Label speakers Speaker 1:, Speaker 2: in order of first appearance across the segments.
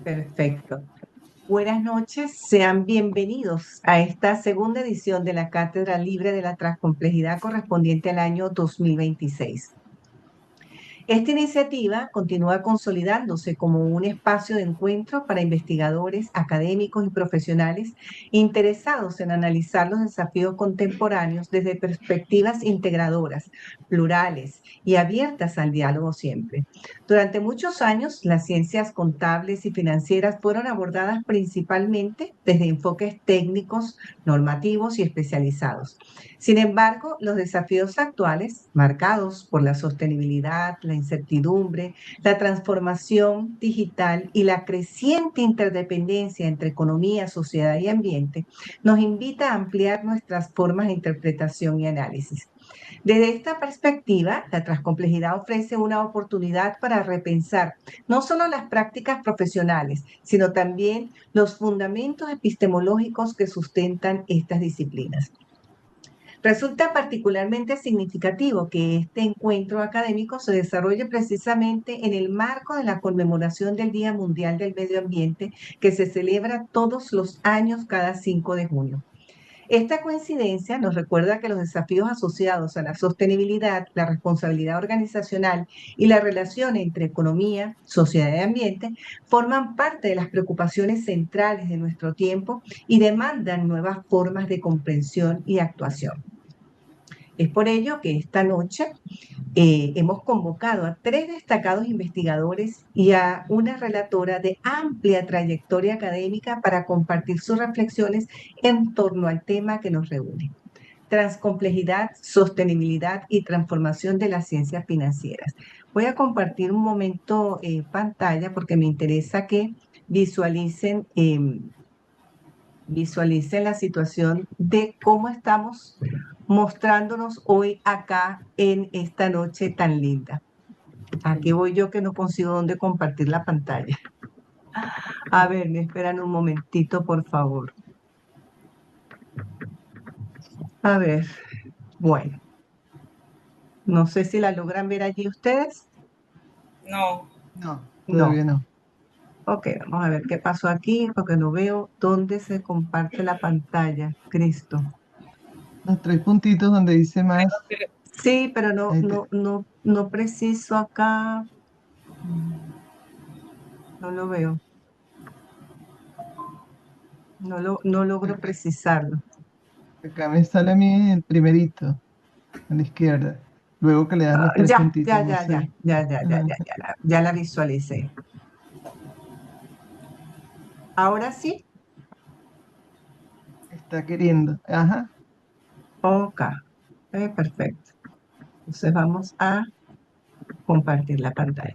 Speaker 1: Perfecto. Buenas noches, sean bienvenidos a esta segunda edición de la Cátedra Libre de la Transcomplejidad correspondiente al año 2026. Esta iniciativa continúa consolidándose como un espacio de encuentro para investigadores, académicos y profesionales interesados en analizar los desafíos contemporáneos desde perspectivas integradoras, plurales y abiertas al diálogo siempre. Durante muchos años, las ciencias contables y financieras fueron abordadas principalmente desde enfoques técnicos, normativos y especializados. Sin embargo, los desafíos actuales, marcados por la sostenibilidad, la incertidumbre, la transformación digital y la creciente interdependencia entre economía, sociedad y ambiente, nos invita a ampliar nuestras formas de interpretación y análisis. Desde esta perspectiva, la transcomplejidad ofrece una oportunidad para repensar no solo las prácticas profesionales, sino también los fundamentos epistemológicos que sustentan estas disciplinas. Resulta particularmente significativo que este encuentro académico se desarrolle precisamente en el marco de la conmemoración del Día Mundial del Medio Ambiente, que se celebra todos los años cada 5 de junio. Esta coincidencia nos recuerda que los desafíos asociados a la sostenibilidad, la responsabilidad organizacional y la relación entre economía, sociedad y ambiente forman parte de las preocupaciones centrales de nuestro tiempo y demandan nuevas formas de comprensión y actuación. Es por ello que esta noche hemos convocado a tres destacados investigadores y a una relatora de amplia trayectoria académica para compartir sus reflexiones en torno al tema que nos reúne: transcomplejidad, sostenibilidad y transformación de las ciencias financieras. Voy a compartir un momento pantalla porque me interesa que visualicen visualicen la situación de cómo estamos mostrándonos hoy acá en esta noche tan linda. Aquí voy yo que no consigo dónde compartir la pantalla. A ver, me esperan un momentito, por favor. A ver, bueno, no sé si la logran ver allí ustedes.
Speaker 2: No,
Speaker 3: No,
Speaker 1: No.
Speaker 3: todavía no.
Speaker 1: Ok, vamos a ver qué pasó aquí, porque no veo dónde se comparte la pantalla. Cristo.
Speaker 3: Los tres puntitos donde dice más.
Speaker 1: Sí, pero no,
Speaker 3: ahí te-
Speaker 1: no, no, no preciso acá. No lo veo. No logro
Speaker 3: acá,
Speaker 1: precisarlo.
Speaker 3: acá me sale a mí el primerito, a la izquierda. Luego que le das los tres
Speaker 1: Ya,
Speaker 3: puntitos,
Speaker 1: ya,
Speaker 3: no
Speaker 1: ya, ya,
Speaker 3: sé.
Speaker 1: ya, ya, ya,
Speaker 3: Ajá,
Speaker 1: ya la visualicé. Ahora sí,
Speaker 3: está queriendo. Ajá.
Speaker 1: ok, perfecto. Entonces vamos a compartir la pantalla.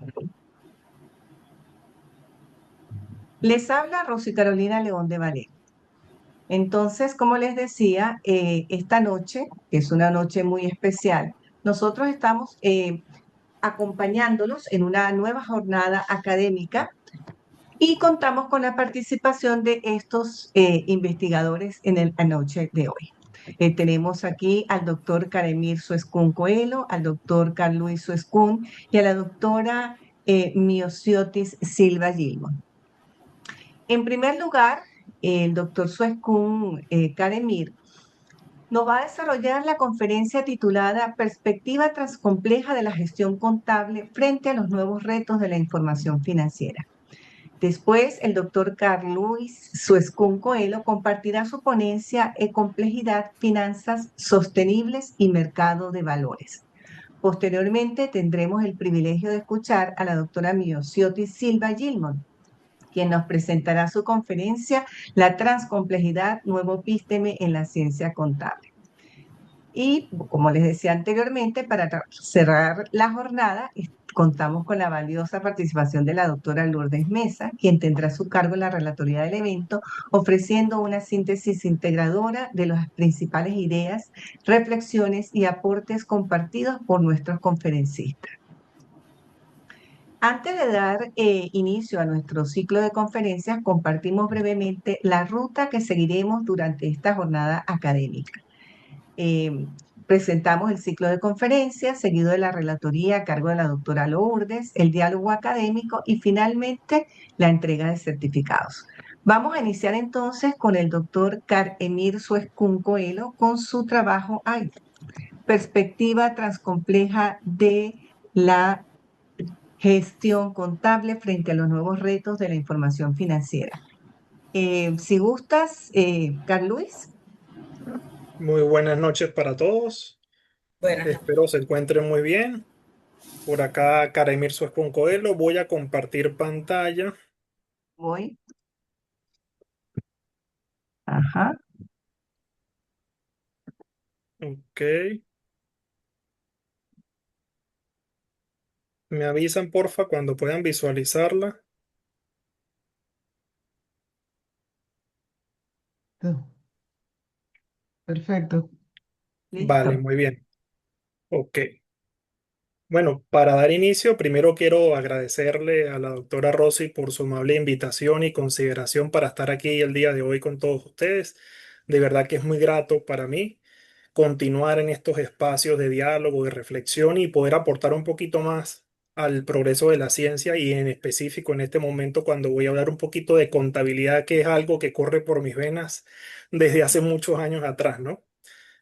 Speaker 1: Les habla Rosy Carolina León de Valeria. Entonces, como les decía, esta noche, que es una noche muy especial, nosotros estamos acompañándolos en una nueva jornada académica y contamos con la participación de estos investigadores en la noche de hoy. Tenemos aquí al doctor Karemir Suescún Coelho, al doctor Carluis Suescún y a la doctora Miosiotis Silva Gilmon. En primer lugar, el doctor Suescún Karemir nos va a desarrollar la conferencia titulada Perspectiva Transcompleja de la Gestión Contable frente a los nuevos retos de la información financiera. Después, el doctor Carl Luis Suescún Coelho compartirá su ponencia Complejidad, Finanzas Sostenibles y Mercado de Valores. Posteriormente, tendremos el privilegio de escuchar a la doctora Miosiotis Silva Gilmon, quien nos presentará su conferencia La transcomplejidad, nuevo epísteme en la ciencia contable. Y como les decía anteriormente, para cerrar la jornada, contamos con la valiosa participación de la doctora Lourdes Mesa, quien tendrá a su cargo la relatoría del evento, ofreciendo una síntesis integradora de las principales ideas, reflexiones y aportes compartidos por nuestros conferencistas. Antes de dar inicio a nuestro ciclo de conferencias, compartimos brevemente la ruta que seguiremos durante esta jornada académica. Presentamos el ciclo de conferencias, seguido de la relatoría a cargo de la doctora Lourdes, el diálogo académico y finalmente la entrega de certificados. Vamos a iniciar entonces con el doctor Emir Suescún Coelho con su trabajo Perspectiva transcompleja de la gestión contable frente a los nuevos retos de la información financiera. Si gustas, Carl Luis.
Speaker 2: Muy buenas noches para todos.
Speaker 4: Buenas noches.
Speaker 2: Espero se encuentren muy bien. Por acá, Karemir Suescún Coelho. Voy a compartir pantalla.
Speaker 1: Voy. Ajá.
Speaker 2: Ok. Me avisan, porfa, cuando puedan visualizarla.
Speaker 3: Perfecto.
Speaker 2: Vale,
Speaker 1: Listo.
Speaker 2: muy bien. Ok. Bueno, para dar inicio, primero quiero agradecerle a la doctora Rossi por su amable invitación y consideración para estar aquí el día de hoy con todos ustedes. De verdad que es muy grato para mí continuar en estos espacios de diálogo, de reflexión y poder aportar un poquito más al progreso de la ciencia y en específico en este momento cuando voy a hablar un poquito de contabilidad, que es algo que corre por mis venas desde hace muchos años atrás, ¿no?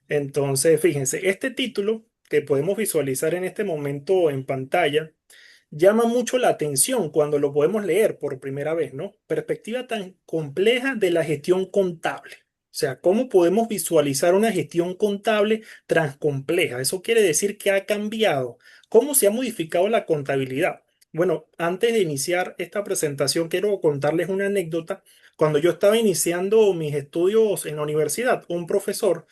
Speaker 2: Entonces, fíjense, este título que podemos visualizar en este momento en pantalla llama mucho la atención cuando lo podemos leer por primera vez, ¿no? Perspectiva tan compleja de la gestión contable. O sea, ¿cómo podemos visualizar una gestión contable tan compleja? Eso quiere decir que ha cambiado. ¿Cómo se ha modificado la contabilidad? Bueno, antes de iniciar esta presentación, quiero contarles una anécdota. Cuando yo estaba iniciando mis estudios en la universidad, un profesor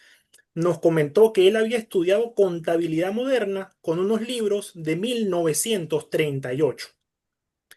Speaker 2: nos comentó que él había estudiado contabilidad moderna con unos libros de 1938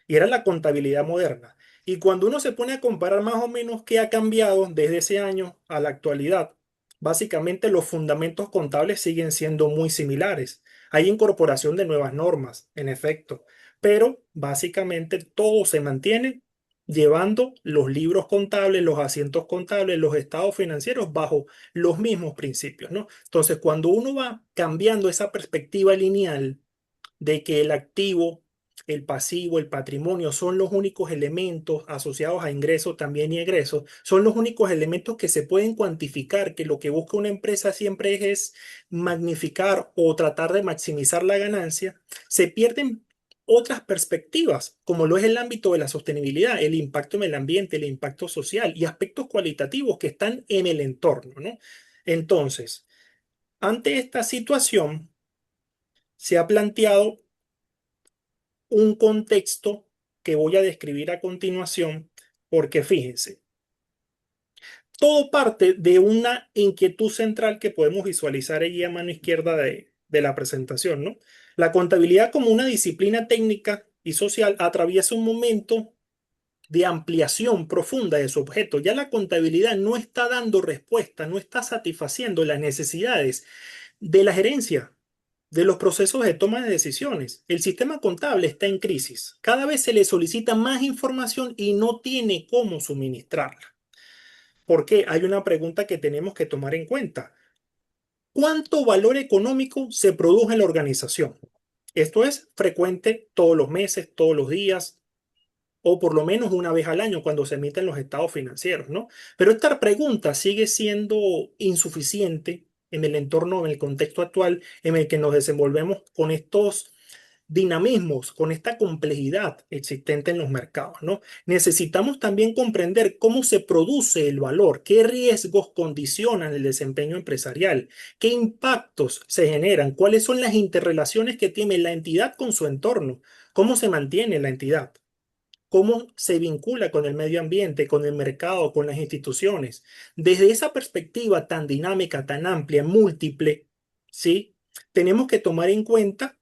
Speaker 2: y era la contabilidad moderna. Y cuando uno se pone a comparar más o menos qué ha cambiado desde ese año a la actualidad, básicamente los fundamentos contables siguen siendo muy similares. Hay incorporación de nuevas normas, en efecto, pero básicamente todo se mantiene llevando los libros contables, los asientos contables, los estados financieros bajo los mismos principios, ¿no? Entonces, cuando uno va cambiando esa perspectiva lineal de que el activo, el pasivo, el patrimonio son los únicos elementos asociados a ingresos también y egresos, son los únicos elementos que se pueden cuantificar, que lo que busca una empresa siempre es magnificar o tratar de maximizar la ganancia, se pierden otras perspectivas, como lo es el ámbito de la sostenibilidad, el impacto en el ambiente, el impacto social y aspectos cualitativos que están en el entorno, ¿no? Entonces, ante esta situación, se ha planteado un contexto que voy a describir a continuación, porque fíjense, todo parte de una inquietud central que podemos visualizar allí a mano izquierda de la presentación, ¿no? La contabilidad como una disciplina técnica y social atraviesa un momento de ampliación profunda de su objeto. Ya la contabilidad no está dando respuesta, no está satisfaciendo las necesidades de la gerencia, de los procesos de toma de decisiones. El sistema contable está en crisis. Cada vez se le solicita más información y no tiene cómo suministrarla. ¿Por qué? Hay una pregunta que tenemos que tomar en cuenta. ¿Cuánto valor económico se produce en la organización? Esto es frecuente todos los meses, todos los días, o por lo menos una vez al año cuando se emiten los estados financieros, ¿no? Pero esta pregunta sigue siendo insuficiente en el entorno, en el contexto actual en el que nos desenvolvemos con estos dinamismos, con esta complejidad existente en los mercados, ¿no? Necesitamos también comprender cómo se produce el valor, qué riesgos condicionan el desempeño empresarial, qué impactos se generan, cuáles son las interrelaciones que tiene la entidad con su entorno, cómo se mantiene la entidad, cómo se vincula con el medio ambiente, con el mercado, con las instituciones. Desde esa perspectiva tan dinámica, tan amplia, múltiple, ¿sí? Tenemos que tomar en cuenta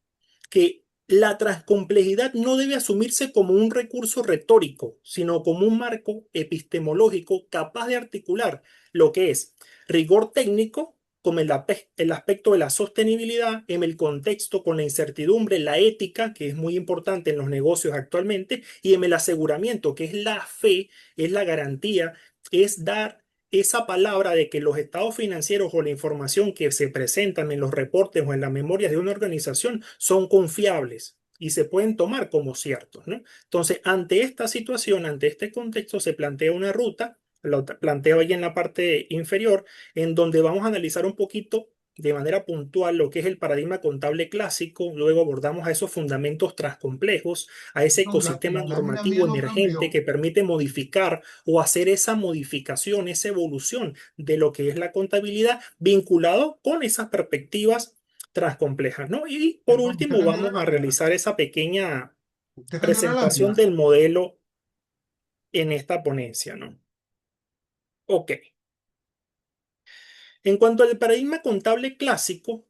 Speaker 2: que la transcomplejidad no debe asumirse como un recurso retórico, sino como un marco epistemológico capaz de articular lo que es rigor técnico, como el aspecto de la sostenibilidad, en el contexto con la incertidumbre, la ética, que es muy importante en los negocios actualmente, y en el aseguramiento, que es la fe, es la garantía, es dar esa palabra de que los estados financieros o la información que se presentan en los reportes o en las memorias de una organización son confiables y se pueden tomar como ciertos, ¿no? Entonces, ante esta situación, ante este contexto, se plantea una ruta, lo planteo ahí en la parte inferior, en donde vamos a analizar un poquito de manera puntual lo que es el paradigma contable clásico, luego abordamos a esos fundamentos transcomplejos, a ese
Speaker 3: No,
Speaker 2: ecosistema
Speaker 3: la lámina mía
Speaker 2: normativo
Speaker 3: no
Speaker 2: emergente
Speaker 3: cambió.
Speaker 2: que permite modificar o hacer esa modificación, esa evolución de lo que es la contabilidad vinculado con esas perspectivas transcomplejas, ¿no? Y por
Speaker 3: Perdón, ¿usted
Speaker 2: último,
Speaker 3: cambió la
Speaker 2: vamos a
Speaker 3: lámina?
Speaker 2: realizar esa pequeña
Speaker 3: ¿Usted cambió la
Speaker 2: presentación
Speaker 3: lámina?
Speaker 2: del modelo en esta ponencia, ¿no? Ok. En cuanto al paradigma contable clásico,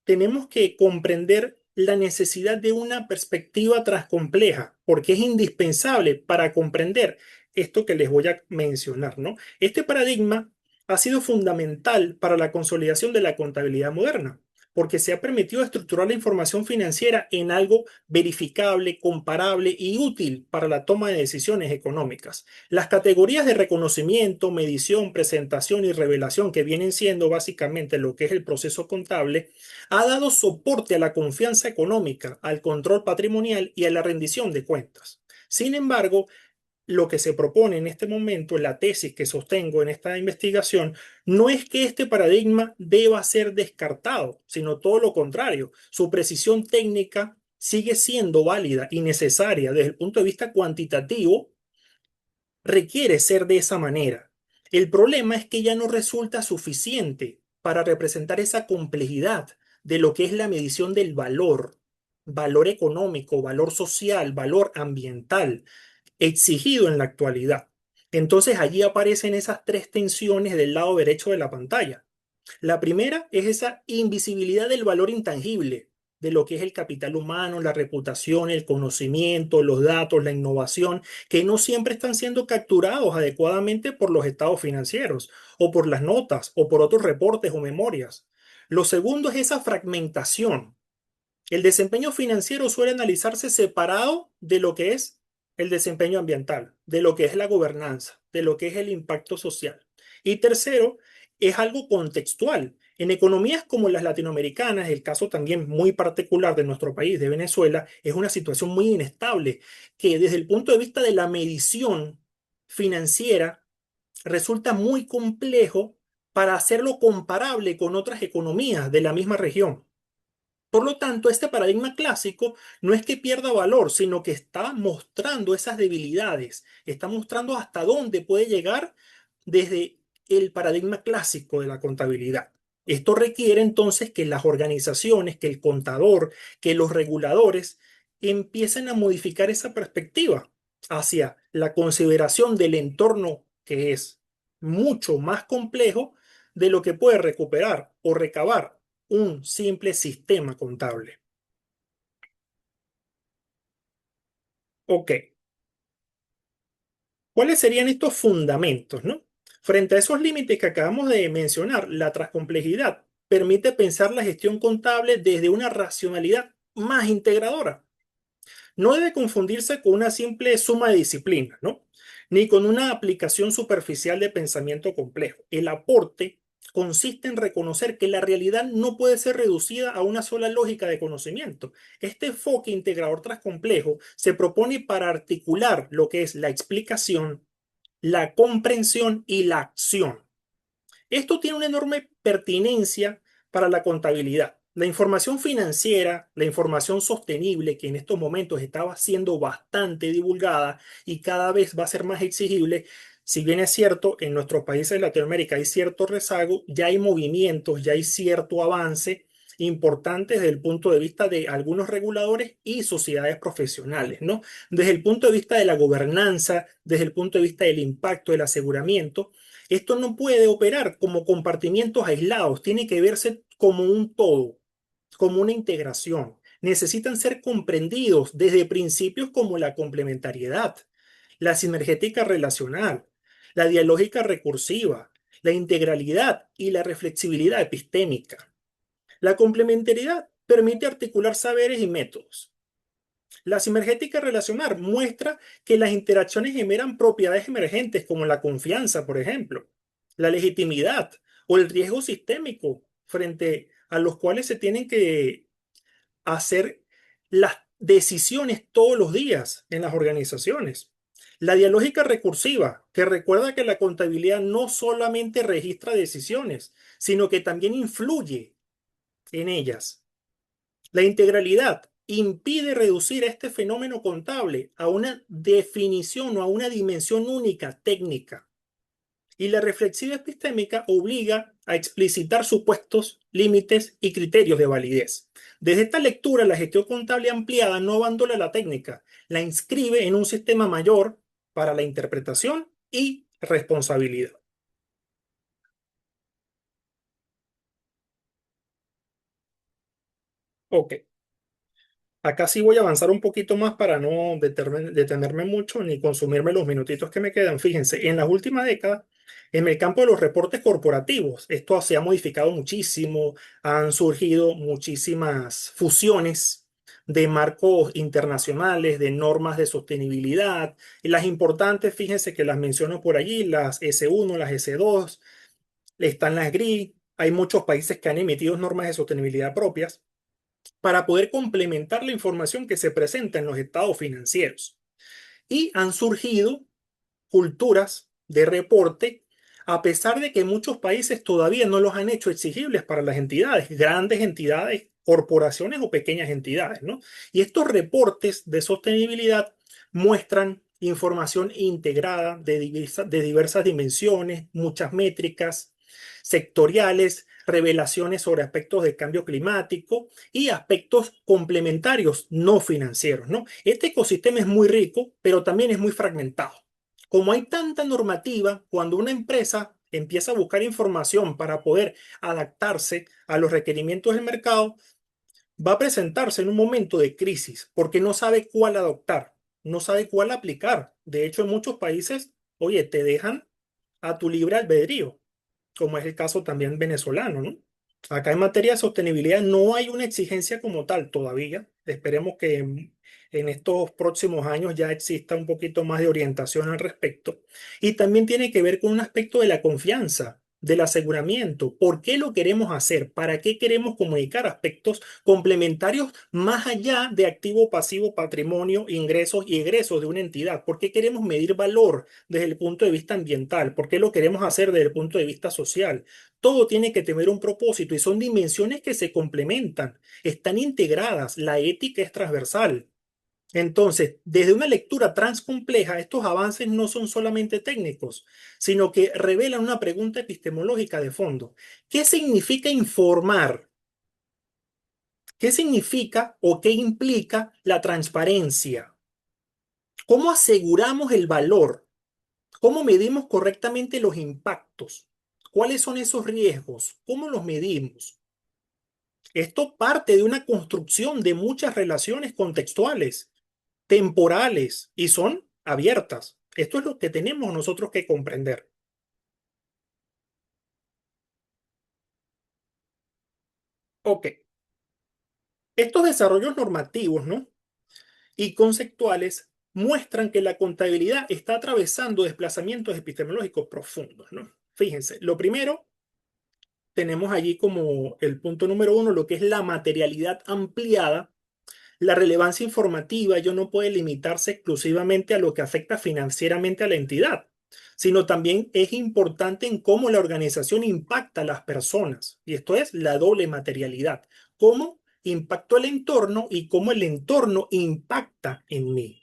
Speaker 2: tenemos que comprender la necesidad de una perspectiva transcompleja, porque es indispensable para comprender esto que les voy a mencionar, ¿no? Este paradigma ha sido fundamental para la consolidación de la contabilidad moderna, porque se ha permitido estructurar la información financiera en algo verificable, comparable y útil para la toma de decisiones económicas. Las categorías de reconocimiento, medición, presentación y revelación, que vienen siendo básicamente lo que es el proceso contable, ha dado soporte a la confianza económica, al control patrimonial y a la rendición de cuentas. Sin embargo, lo que se propone en este momento, la tesis que sostengo en esta investigación, no es que este paradigma deba ser descartado, sino todo lo contrario. Su precisión técnica sigue siendo válida y necesaria desde el punto de vista cuantitativo, requiere ser de esa manera. El problema es que ya no resulta suficiente para representar esa complejidad de lo que es la medición del valor, valor económico, valor social, valor ambiental, exigido en la actualidad. Entonces allí aparecen esas tres tensiones del lado derecho de la pantalla. La primera es esa invisibilidad del valor intangible, de lo que es el capital humano, la reputación, el conocimiento, los datos, la innovación, que no siempre están siendo capturados adecuadamente por los estados financieros, o por las notas, o por otros reportes o memorias. Lo segundo es esa fragmentación. El desempeño financiero suele analizarse separado de lo que es el desempeño ambiental, de lo que es la gobernanza, de lo que es el impacto social. Y tercero, es algo contextual. En economías como las latinoamericanas, el caso también muy particular de nuestro país, de Venezuela, es una situación muy inestable que desde el punto de vista de la medición financiera resulta muy complejo para hacerlo comparable con otras economías de la misma región. Por lo tanto, este paradigma clásico no es que pierda valor, sino que está mostrando esas debilidades, está mostrando hasta dónde puede llegar desde el paradigma clásico de la contabilidad. Esto requiere entonces que las organizaciones, que el contador, que los reguladores empiecen a modificar esa perspectiva hacia la consideración del entorno que es mucho más complejo de lo que puede recuperar o recabar un simple sistema contable. Ok, ¿cuáles serían estos fundamentos, no? Frente a esos límites que acabamos de mencionar, la transcomplejidad permite pensar la gestión contable desde una racionalidad más integradora. No debe confundirse con una simple suma de disciplinas, ¿no? Ni con una aplicación superficial de pensamiento complejo. El aporte consiste en reconocer que la realidad no puede ser reducida a una sola lógica de conocimiento. Este enfoque integrador transcomplejo se propone para articular lo que es la explicación, la comprensión y la acción. Esto tiene una enorme pertinencia para la contabilidad. La información financiera, la información sostenible, que en estos momentos estaba siendo bastante divulgada y cada vez va a ser más exigible, si bien es cierto, en nuestros países de Latinoamérica hay cierto rezago, ya hay movimientos, ya hay cierto avance importante desde el punto de vista de algunos reguladores y sociedades profesionales, ¿no? Desde el punto de vista de la gobernanza, desde el punto de vista del impacto del aseguramiento, esto no puede operar como compartimientos aislados, tiene que verse como un todo, como una integración. Necesitan ser comprendidos desde principios como la complementariedad, la sinergética relacional, la dialógica recursiva, la integralidad y la reflexibilidad epistémica. La complementariedad permite articular saberes y métodos. La sinergética relacional muestra que las interacciones generan propiedades emergentes como la confianza, por ejemplo. la legitimidad o el riesgo sistémico frente a los cuales se tienen que hacer las decisiones todos los días en las organizaciones. La dialógica recursiva, que recuerda que la contabilidad no solamente registra decisiones, sino que también influye en ellas. La integralidad impide reducir este fenómeno contable a una definición o a una dimensión única técnica. Y la reflexiva epistémica obliga a explicitar supuestos, límites y criterios de validez. Desde esta lectura, la gestión contable ampliada no abandona la técnica, la inscribe en un sistema mayor para la interpretación y responsabilidad. Ok. Acá sí voy a avanzar un poquito más para no detenerme mucho ni consumirme los minutitos que me quedan. Fíjense, en las últimas décadas, en el campo de los reportes corporativos, esto se ha modificado muchísimo, han surgido muchísimas fusiones de marcos internacionales, de normas de sostenibilidad, y las importantes, fíjense que las menciono por allí, las S1, las S2, están las GRI, hay muchos países que han emitido normas de sostenibilidad propias para poder complementar la información que se presenta en los estados financieros. Y han surgido culturas de reporte, a pesar de que muchos países todavía no los han hecho exigibles para las entidades, grandes entidades, corporaciones o pequeñas entidades, ¿no? Y estos reportes de sostenibilidad muestran información integrada de diversas dimensiones, muchas métricas sectoriales, revelaciones sobre aspectos de cambio climático y aspectos complementarios no financieros, ¿no? Este ecosistema es muy rico, pero también es muy fragmentado. Como hay tanta normativa, cuando una empresa empieza a buscar información para poder adaptarse a los requerimientos del mercado, va a presentarse en un momento de crisis porque no sabe cuál adoptar, no sabe cuál aplicar. De hecho, en muchos países, oye, te dejan a tu libre albedrío, como es el caso también venezolano, ¿no? Acá en materia de sostenibilidad no hay una exigencia como tal todavía. Esperemos que en estos próximos años ya exista un poquito más de orientación al respecto. Y también tiene que ver con un aspecto de la confianza, del aseguramiento. ¿Por qué lo queremos hacer? ¿Para qué queremos comunicar aspectos complementarios más allá de activo, pasivo, patrimonio, ingresos y egresos de una entidad? ¿Por qué queremos medir valor desde el punto de vista ambiental? ¿Por qué lo queremos hacer desde el punto de vista social? Todo tiene que tener un propósito y son dimensiones que se complementan, están integradas, la ética es transversal. Entonces, desde una lectura transcompleja, estos avances no son solamente técnicos, sino que revelan una pregunta epistemológica de fondo. ¿Qué significa informar? ¿Qué significa o qué implica la transparencia? ¿Cómo aseguramos el valor? ¿Cómo medimos correctamente los impactos? ¿Cuáles son esos riesgos? ¿Cómo los medimos? Esto parte de una construcción de muchas relaciones contextuales, temporales, y son abiertas. Esto es lo que tenemos nosotros que comprender. Ok, estos desarrollos normativos, ¿no? Y conceptuales muestran que la contabilidad está atravesando desplazamientos epistemológicos profundos, ¿no? Fíjense, lo primero, tenemos allí como el punto número uno, lo que es la materialidad ampliada. La relevancia informativa ya no puede limitarse exclusivamente a lo que afecta financieramente a la entidad, sino también es importante en cómo la organización impacta a las personas. Y esto es la doble materialidad. Cómo impactó el entorno y cómo el entorno impacta en mí.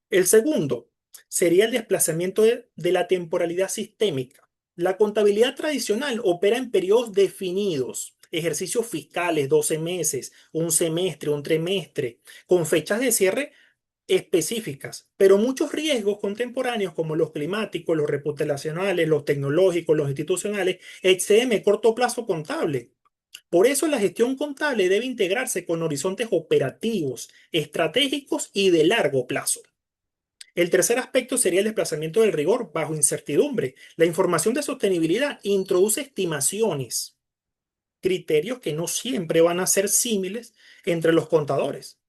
Speaker 2: El segundo sería el desplazamiento de la temporalidad sistémica. La contabilidad tradicional opera en periodos definidos, ejercicios fiscales, 12 meses, un semestre, un trimestre, con fechas de cierre específicas, pero muchos riesgos contemporáneos como los climáticos, los reputacionales, los tecnológicos, los institucionales, exceden el corto plazo contable. Por eso la gestión contable debe integrarse con horizontes operativos, estratégicos y de largo plazo. El tercer aspecto sería el desplazamiento del rigor bajo incertidumbre. La información de sostenibilidad introduce estimaciones, criterios que no siempre van a ser símiles entre los contadores.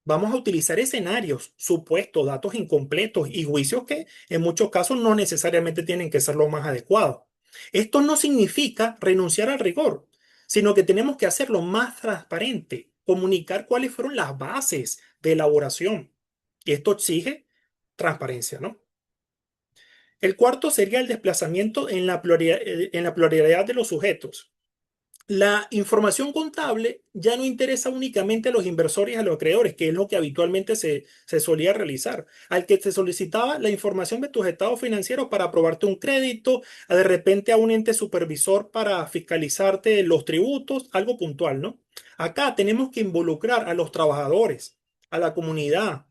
Speaker 2: Vamos a utilizar escenarios, supuestos, datos incompletos y juicios que en muchos casos no necesariamente tienen que ser lo más adecuado. Esto no significa renunciar al rigor, sino que tenemos que hacerlo más transparente, comunicar cuáles fueron las bases de elaboración. Y esto exige transparencia, ¿no? El cuarto sería el desplazamiento en la pluralidad de los sujetos. La información contable ya no interesa únicamente a los inversores y a los acreedores, que es lo que habitualmente se solía realizar. Al que te solicitaba la información de tus estados financieros para aprobarte un crédito, de repente a un ente supervisor para fiscalizarte los tributos, algo puntual, ¿no? Acá tenemos que involucrar a los trabajadores, a la comunidad,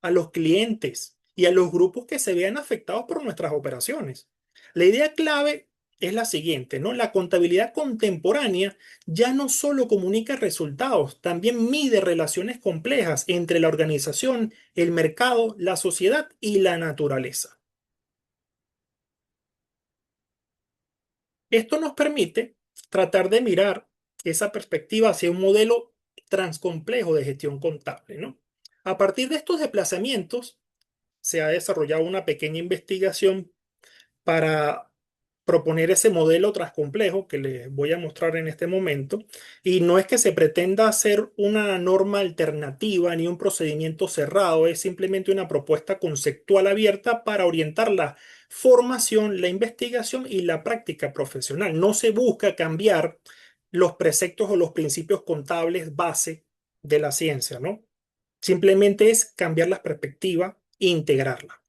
Speaker 2: a los clientes y a los grupos que se vean afectados por nuestras operaciones. La idea clave es la siguiente, ¿no? La contabilidad contemporánea ya no solo comunica resultados, también mide relaciones complejas entre la organización, el mercado, la sociedad y la naturaleza. Esto nos permite tratar de mirar esa perspectiva hacia un modelo transcomplejo de gestión contable, ¿no? A partir de estos desplazamientos, se ha desarrollado una pequeña investigación para proponer ese modelo transcomplejo que les voy a mostrar en este momento. Y no es que se pretenda hacer una norma alternativa ni un procedimiento cerrado, es simplemente una propuesta conceptual abierta para orientar la formación, la investigación y la práctica profesional. No se busca cambiar los preceptos o los principios contables base de la ciencia, ¿no? Simplemente es cambiar la perspectiva e integrarla.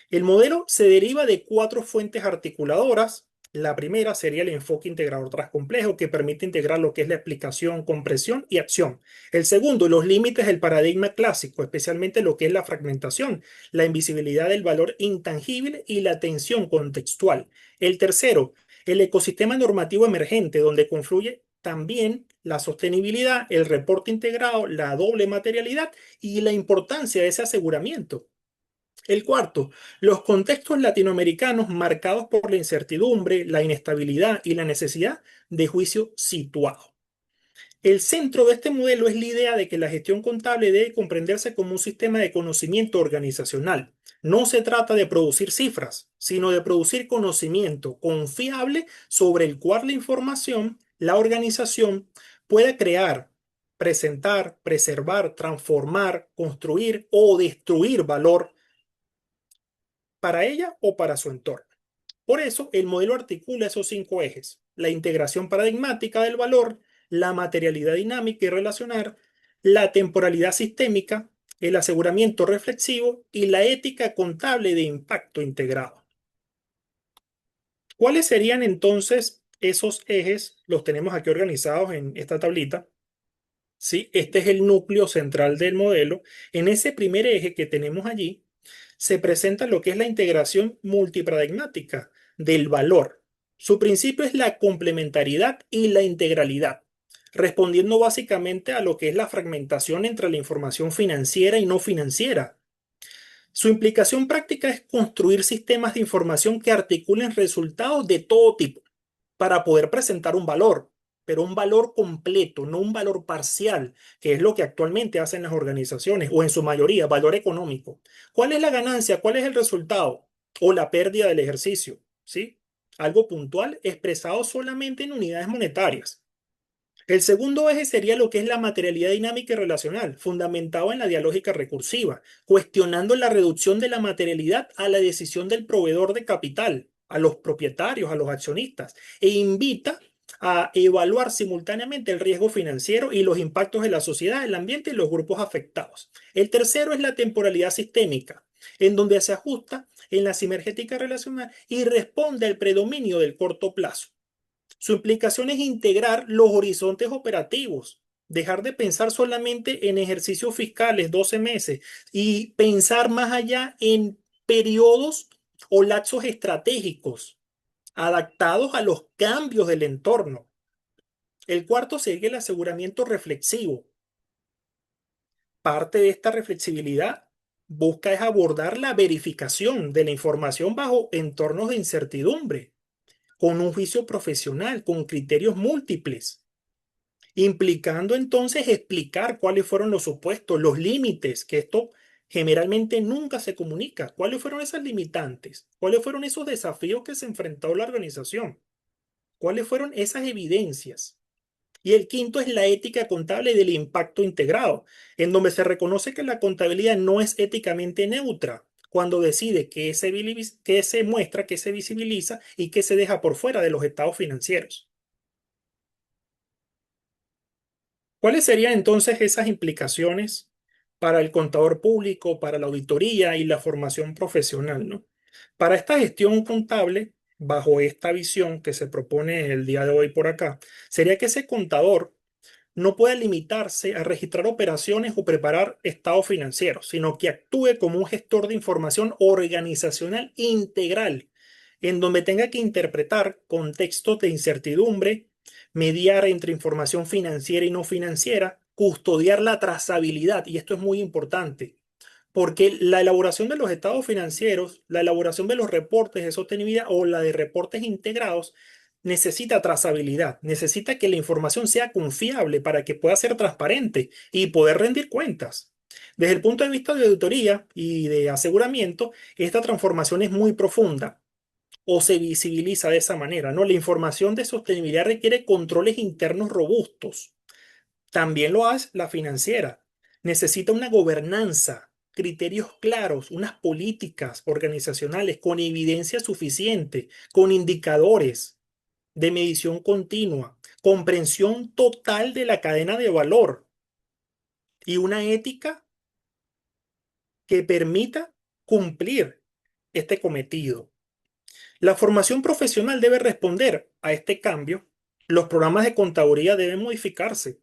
Speaker 2: El modelo se deriva de cuatro fuentes articuladoras. La primera sería el enfoque integrador transcomplejo, que permite integrar lo que es la explicación, comprensión y acción. El segundo, los límites del paradigma clásico, especialmente lo que es la fragmentación, la invisibilidad del valor intangible y la tensión contextual. El tercero, el ecosistema normativo emergente, donde confluye también la sostenibilidad, el reporte integrado, la doble materialidad y la importancia de ese aseguramiento. El cuarto, los contextos latinoamericanos marcados por la incertidumbre, la inestabilidad y la necesidad de juicio situado. El centro de este modelo es la idea de que la gestión contable debe comprenderse como un sistema de conocimiento organizacional. No se trata de producir cifras, sino de producir conocimiento confiable sobre el cual la información, la organización, pueda crear, presentar, preservar, transformar, construir o destruir valor para ella o para su entorno. Por eso, el modelo articula esos cinco ejes: la integración paradigmática del valor, la materialidad dinámica y relacional, la temporalidad sistémica, el aseguramiento reflexivo y la ética contable de impacto integrado. ¿Cuáles serían entonces esos ejes? Los tenemos aquí organizados en esta tablita. ¿Sí? Este es el núcleo central del modelo. En ese primer eje que tenemos allí, se presenta lo que es la integración multiparadigmática del valor. Su principio es la complementariedad y la integralidad, respondiendo básicamente a lo que es la fragmentación entre la información financiera y no financiera. Su implicación práctica es construir sistemas de información que articulen resultados de todo tipo para poder presentar un valor, pero un valor completo, no un valor parcial, que es lo que actualmente hacen las organizaciones, o en su mayoría, valor económico. ¿Cuál es la ganancia? ¿Cuál es el resultado? O la pérdida del ejercicio, ¿sí? Algo puntual expresado solamente en unidades monetarias. El segundo eje sería lo que es la materialidad dinámica y relacional, fundamentado en la dialógica recursiva, cuestionando la reducción de la materialidad a la decisión del proveedor de capital, a los propietarios, a los accionistas, e invita a evaluar simultáneamente el riesgo financiero y los impactos de la sociedad, el ambiente y los grupos afectados. El tercero es la temporalidad sistémica, en donde se ajusta en la sinergética relacional y responde al predominio del corto plazo. Su implicación es integrar los horizontes operativos, dejar de pensar solamente en ejercicios fiscales, 12 meses, y pensar más allá en periodos o lapsos estratégicos adaptados a los cambios del entorno. El cuarto sería el aseguramiento reflexivo. Parte de esta reflexibilidad busca es abordar la verificación de la información bajo entornos de incertidumbre, con un juicio profesional, con criterios múltiples. implicando entonces explicar cuáles fueron los supuestos, los límites, que esto generalmente nunca se comunica. ¿Cuáles fueron esas limitantes? ¿Cuáles fueron esos desafíos que se enfrentó la organización? ¿Cuáles fueron esas evidencias? Y el quinto es la ética contable del impacto integrado, en donde se reconoce que la contabilidad no es éticamente neutra cuando decide qué se muestra, qué se visibiliza y qué se deja por fuera de los estados financieros. ¿Cuáles serían entonces esas implicaciones para el contador público, para la auditoría y la formación profesional, ¿no? Para esta gestión contable, bajo esta visión que se propone el día de hoy por acá, sería que ese contador no puede limitarse a registrar operaciones o preparar estados financieros, sino que actúe como un gestor de información organizacional integral, en donde tenga que interpretar contextos de incertidumbre, mediar entre información financiera y no financiera, custodiar la trazabilidad, y esto es muy importante. Porque la elaboración de los estados financieros, la elaboración de los reportes de sostenibilidad o la de reportes integrados necesita trazabilidad, necesita que la información sea confiable para que pueda ser transparente y poder rendir cuentas. Desde el punto de vista de auditoría y de aseguramiento, esta transformación es muy profunda o se visibiliza de esa manera, ¿no? La información de sostenibilidad requiere controles internos robustos. También lo hace la financiera. Necesita una gobernanza, criterios claros, unas políticas organizacionales con evidencia suficiente, con indicadores de medición continua, comprensión total de la cadena de valor y una ética que permita cumplir este cometido. La formación profesional debe responder a este cambio. Los programas de contaduría deben modificarse.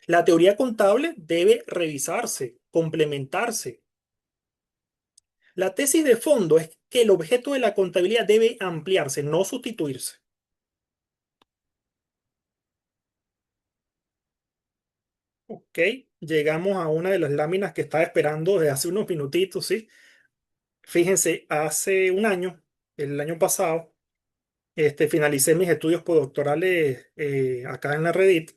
Speaker 2: La teoría contable debe revisarse, complementarse. La tesis de fondo es que el objeto de la contabilidad debe ampliarse, no sustituirse. Ok, llegamos a una de las láminas que estaba esperando desde hace unos minutitos, ¿sí? Fíjense, hace un año, el año pasado, finalicé mis estudios postdoctorales acá en la Redit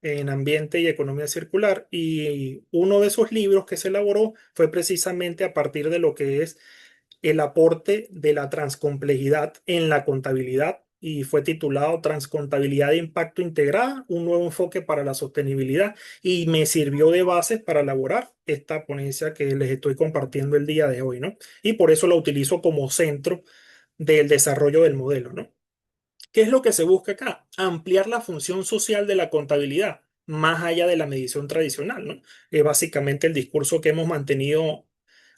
Speaker 2: en Ambiente y Economía Circular y uno de esos libros que se elaboró fue precisamente a partir de lo que es el aporte de la transcomplejidad en la contabilidad y fue titulado Transcontabilidad de Impacto Integrada, un nuevo enfoque para la sostenibilidad y me sirvió de base para elaborar esta ponencia que les estoy compartiendo el día de hoy, ¿no? Y por eso la utilizo como centro del desarrollo del modelo, ¿no? ¿Qué es lo que se busca acá? Ampliar la función social de la contabilidad, más allá de la medición tradicional, ¿no? Es básicamente el discurso que hemos mantenido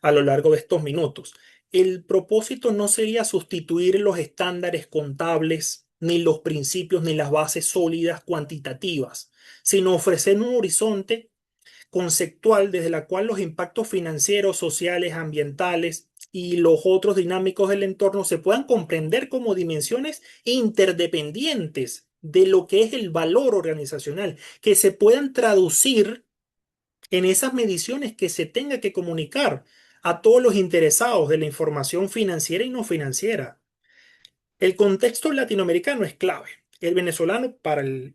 Speaker 2: a lo largo de estos minutos. El propósito no sería sustituir los estándares contables, ni los principios, ni las bases sólidas cuantitativas, sino ofrecer un horizonte conceptual desde la cual los impactos financieros, sociales, ambientales y los otros dinámicos del entorno se puedan comprender como dimensiones interdependientes de lo que es el valor organizacional, que se puedan traducir en esas mediciones que se tenga que comunicar a todos los interesados de la información financiera y no financiera. El contexto latinoamericano es clave. El venezolano, para el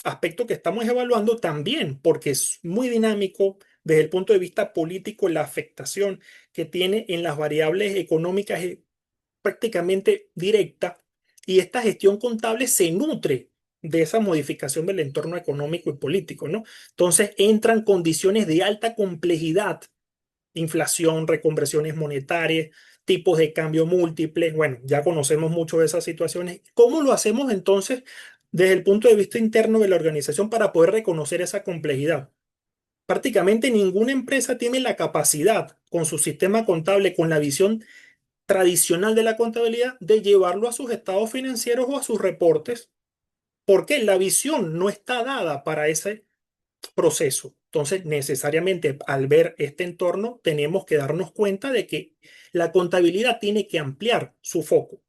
Speaker 2: aspecto que estamos evaluando también, porque es muy dinámico desde el punto de vista político, la afectación que tiene en las variables económicas es prácticamente directa y esta gestión contable se nutre de esa modificación del entorno económico y político, ¿no? Entonces entran condiciones de alta complejidad, inflación, reconversiones monetarias, tipos de cambio múltiples. Bueno, ya conocemos mucho de esas situaciones. ¿Cómo lo hacemos entonces desde el punto de vista interno de la organización para poder reconocer esa complejidad? Prácticamente ninguna empresa tiene la capacidad con su sistema contable, con la visión tradicional de la contabilidad, de llevarlo a sus estados financieros o a sus reportes, porque la visión no está dada para ese proceso. Entonces, necesariamente al ver este entorno, tenemos que darnos cuenta de que la contabilidad tiene que ampliar su foco.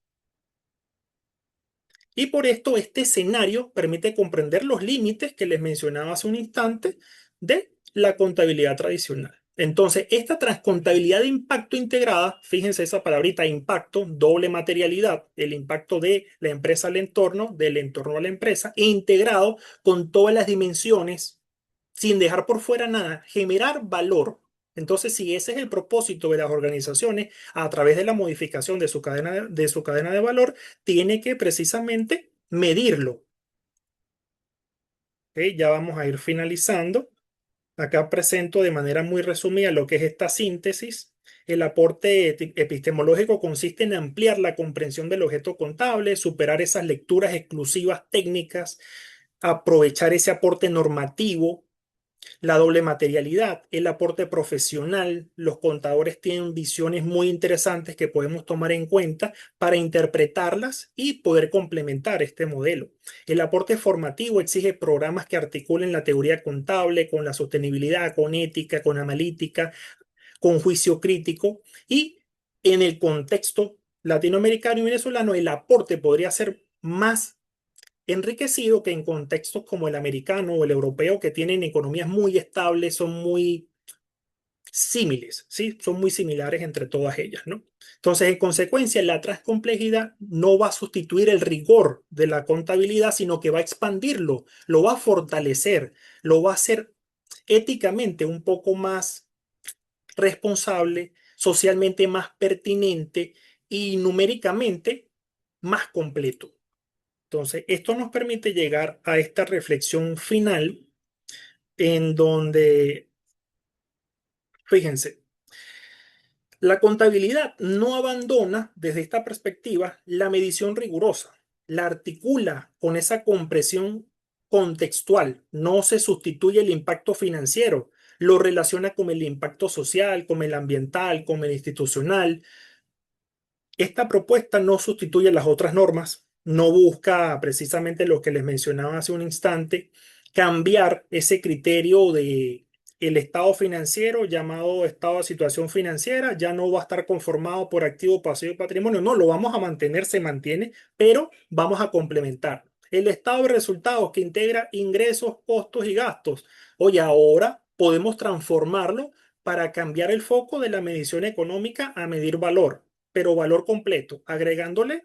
Speaker 2: Y por esto este escenario permite comprender los límites que les mencionaba hace un instante de la contabilidad tradicional. Entonces, esta transcontabilidad de impacto integrada, fíjense esa palabrita impacto, doble materialidad, el impacto de la empresa al entorno, del entorno a la empresa, e integrado con todas las dimensiones, sin dejar por fuera nada, generar valor. Entonces, si ese es el propósito de las organizaciones, a través de la modificación de su cadena de valor, tiene que precisamente medirlo. ¿Ok? Ya vamos a ir finalizando. Acá presento de manera muy resumida lo que es esta síntesis. El aporte epistemológico consiste en ampliar la comprensión del objeto contable, superar esas lecturas exclusivas técnicas, aprovechar ese aporte normativo, la doble materialidad, el aporte profesional. Los contadores tienen visiones muy interesantes que podemos tomar en cuenta para interpretarlas y poder complementar este modelo. El aporte formativo exige programas que articulen la teoría contable con la sostenibilidad, con ética, con analítica, con juicio crítico, y en el contexto latinoamericano y venezolano el aporte podría ser más enriquecido que en contextos como el americano o el europeo, que tienen economías muy estables, son muy símiles, ¿sí? Son muy similares entre todas ellas, ¿no? Entonces, en consecuencia, la transcomplejidad no va a sustituir el rigor de la contabilidad, sino que va a expandirlo, lo va a fortalecer, lo va a hacer éticamente un poco más responsable, socialmente más pertinente y numéricamente más completo. Entonces, esto nos permite llegar a esta reflexión final en donde, fíjense, la contabilidad no abandona desde esta perspectiva la medición rigurosa, la articula con esa comprensión contextual, no se sustituye el impacto financiero, lo relaciona con el impacto social, con el ambiental, con el institucional. Esta propuesta no sustituye las otras normas, no busca precisamente lo que les mencionaba hace un instante, cambiar ese criterio de el estado financiero llamado estado de situación financiera, ya no va a estar conformado por activo, pasivo y patrimonio, no, lo vamos a mantener, se mantiene, pero vamos a complementar. El estado de resultados que integra ingresos, costos y gastos. Oye, ahora podemos transformarlo para cambiar el foco de la medición económica a medir valor, pero valor completo, agregándole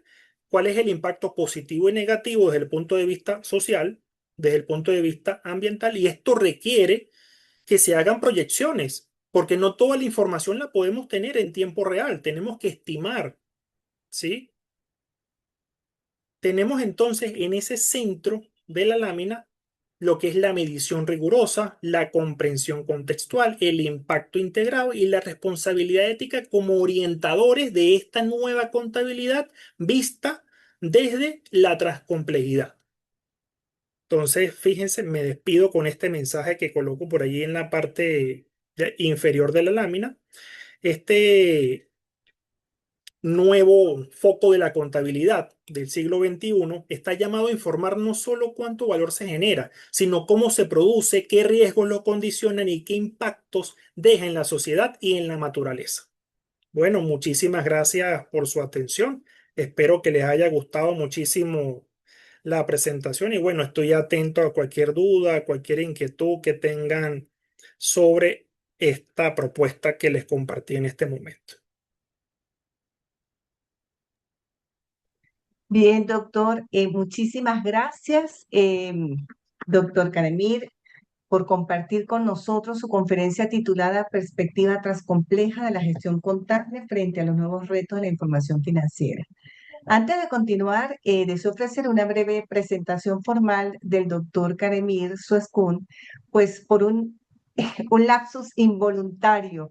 Speaker 2: cuál es el impacto positivo y negativo desde el punto de vista social, desde el punto de vista ambiental, y esto requiere que se hagan proyecciones, porque no toda la información la podemos tener en tiempo real, tenemos que estimar, ¿sí? Tenemos entonces en ese centro de la lámina lo que es la medición rigurosa, la comprensión contextual, el impacto integrado y la responsabilidad ética como orientadores de esta nueva contabilidad vista desde la transcomplejidad. Entonces, fíjense, me despido con este mensaje que coloco por allí en la parte inferior de la lámina. Este nuevo foco de la contabilidad del siglo XXI está llamado a informar no solo cuánto valor se genera, sino cómo se produce, qué riesgos lo condicionan y qué impactos deja en la sociedad y en la naturaleza. Bueno, muchísimas gracias por su atención. Espero que les haya gustado muchísimo la presentación y bueno, estoy atento a cualquier duda, cualquier inquietud que tengan sobre esta propuesta que les compartí en este momento.
Speaker 1: Bien, doctor, muchísimas gracias, doctor Karemir, por compartir con nosotros su conferencia titulada Perspectiva Transcompleja de la Gestión Contable frente a los nuevos retos de la información financiera. Antes de continuar, deseo ofrecer una breve presentación formal del doctor Karemir Sueskun, pues por un lapsus involuntario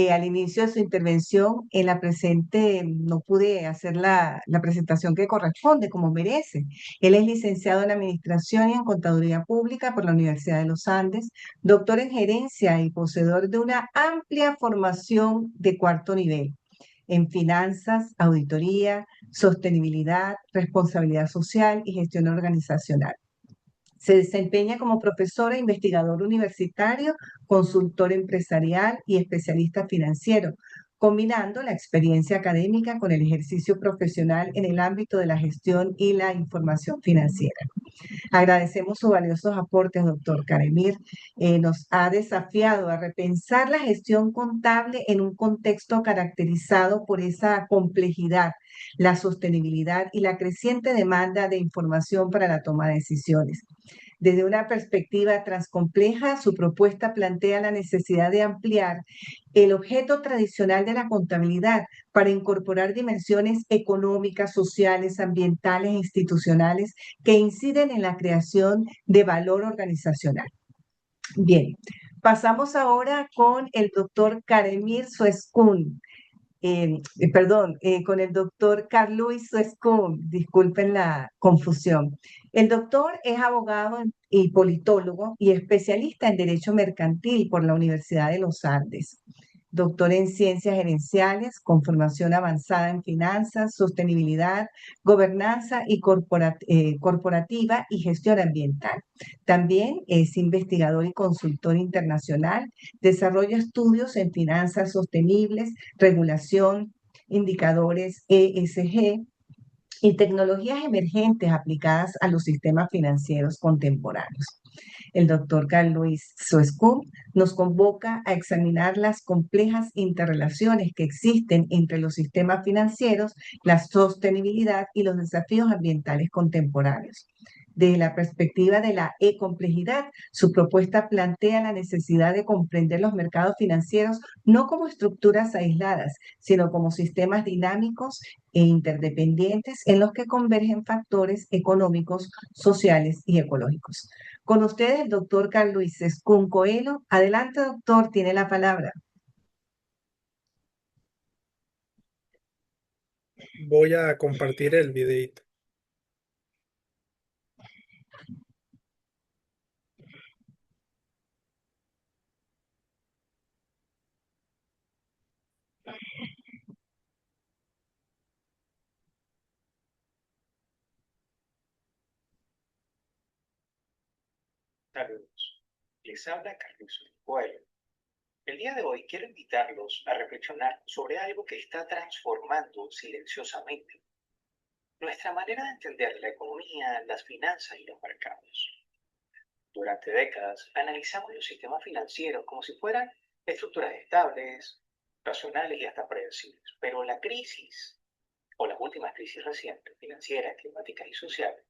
Speaker 1: al inicio de su intervención, en la presente no pude hacer la presentación que corresponde, como merece. Él es licenciado en Administración y en Contaduría Pública por la Universidad de los Andes, doctor en Gerencia y poseedor de una amplia formación de cuarto nivel en finanzas, auditoría, sostenibilidad, responsabilidad social y gestión organizacional. Se desempeña como profesor e investigador universitario, consultor empresarial y especialista financiero, combinando la experiencia académica con el ejercicio profesional en el ámbito de la gestión y la información financiera. Agradecemos sus valiosos aportes, doctor Karemir. Nos ha desafiado a repensar la gestión contable en un contexto caracterizado por esa complejidad, la sostenibilidad y la creciente demanda de información para la toma de decisiones. Desde una perspectiva transcompleja, su propuesta plantea la necesidad de ampliar el objeto tradicional de la contabilidad para incorporar dimensiones económicas, sociales, ambientales e institucionales que inciden en la creación de valor organizacional. Bien, pasamos ahora con el doctor Karemir Sueskun. Con el doctor Carl-Louis Sueskun, disculpen la confusión. El doctor es abogado y politólogo y especialista en Derecho Mercantil por la Universidad de los Andes. Doctor en Ciencias Gerenciales, con formación avanzada en Finanzas, Sostenibilidad, Gobernanza y Corporativa y Gestión Ambiental. También es investigador y consultor internacional, desarrolla estudios en finanzas sostenibles, regulación, indicadores ESG y tecnologías emergentes aplicadas a los sistemas financieros contemporáneos. El doctor Carl Luis Sueskun nos convoca a examinar las complejas interrelaciones que existen entre los sistemas financieros, la sostenibilidad y los desafíos ambientales contemporáneos. Desde la perspectiva de la e-complejidad, su propuesta plantea la necesidad de comprender los mercados financieros no como estructuras aisladas, sino como sistemas dinámicos e interdependientes en los que convergen factores económicos, sociales y ecológicos. Con ustedes, el doctor Carl Luis Escún Coelho. Adelante, doctor, tiene la palabra.
Speaker 2: Voy a compartir el videito.
Speaker 4: Saludos. Les habla Carlos Coelho. El día de hoy quiero invitarlos a reflexionar sobre algo que está transformando silenciosamente nuestra manera de entender la economía, las finanzas y los mercados. Durante décadas analizamos los sistemas financieros como si fueran estructuras estables, racionales y hasta predecibles. Pero la crisis, o las últimas crisis recientes, financieras, climáticas y sociales,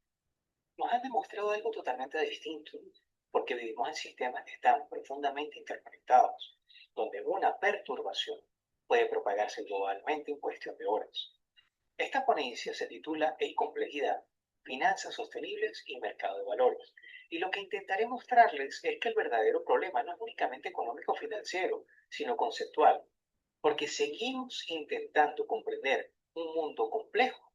Speaker 4: nos han demostrado algo totalmente distinto, porque vivimos en sistemas que están profundamente interconectados, donde una perturbación puede propagarse globalmente en cuestión de horas. Esta ponencia se titula E-complejidad, finanzas sostenibles y mercado de valores. Y lo que intentaré mostrarles es que el verdadero problema no es únicamente económico-financiero, sino conceptual, porque seguimos intentando comprender un mundo complejo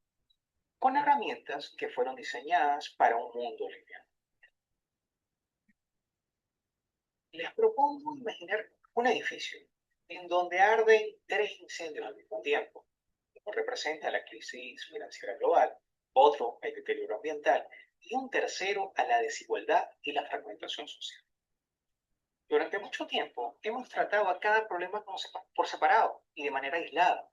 Speaker 4: con herramientas que fueron diseñadas para un mundo lineal. Les propongo imaginar un edificio en donde arden tres incendios al mismo tiempo. Uno representa la crisis financiera global, otro el deterioro ambiental y un tercero a la desigualdad y la fragmentación social. Durante mucho tiempo hemos tratado a cada problema por separado y de manera aislada.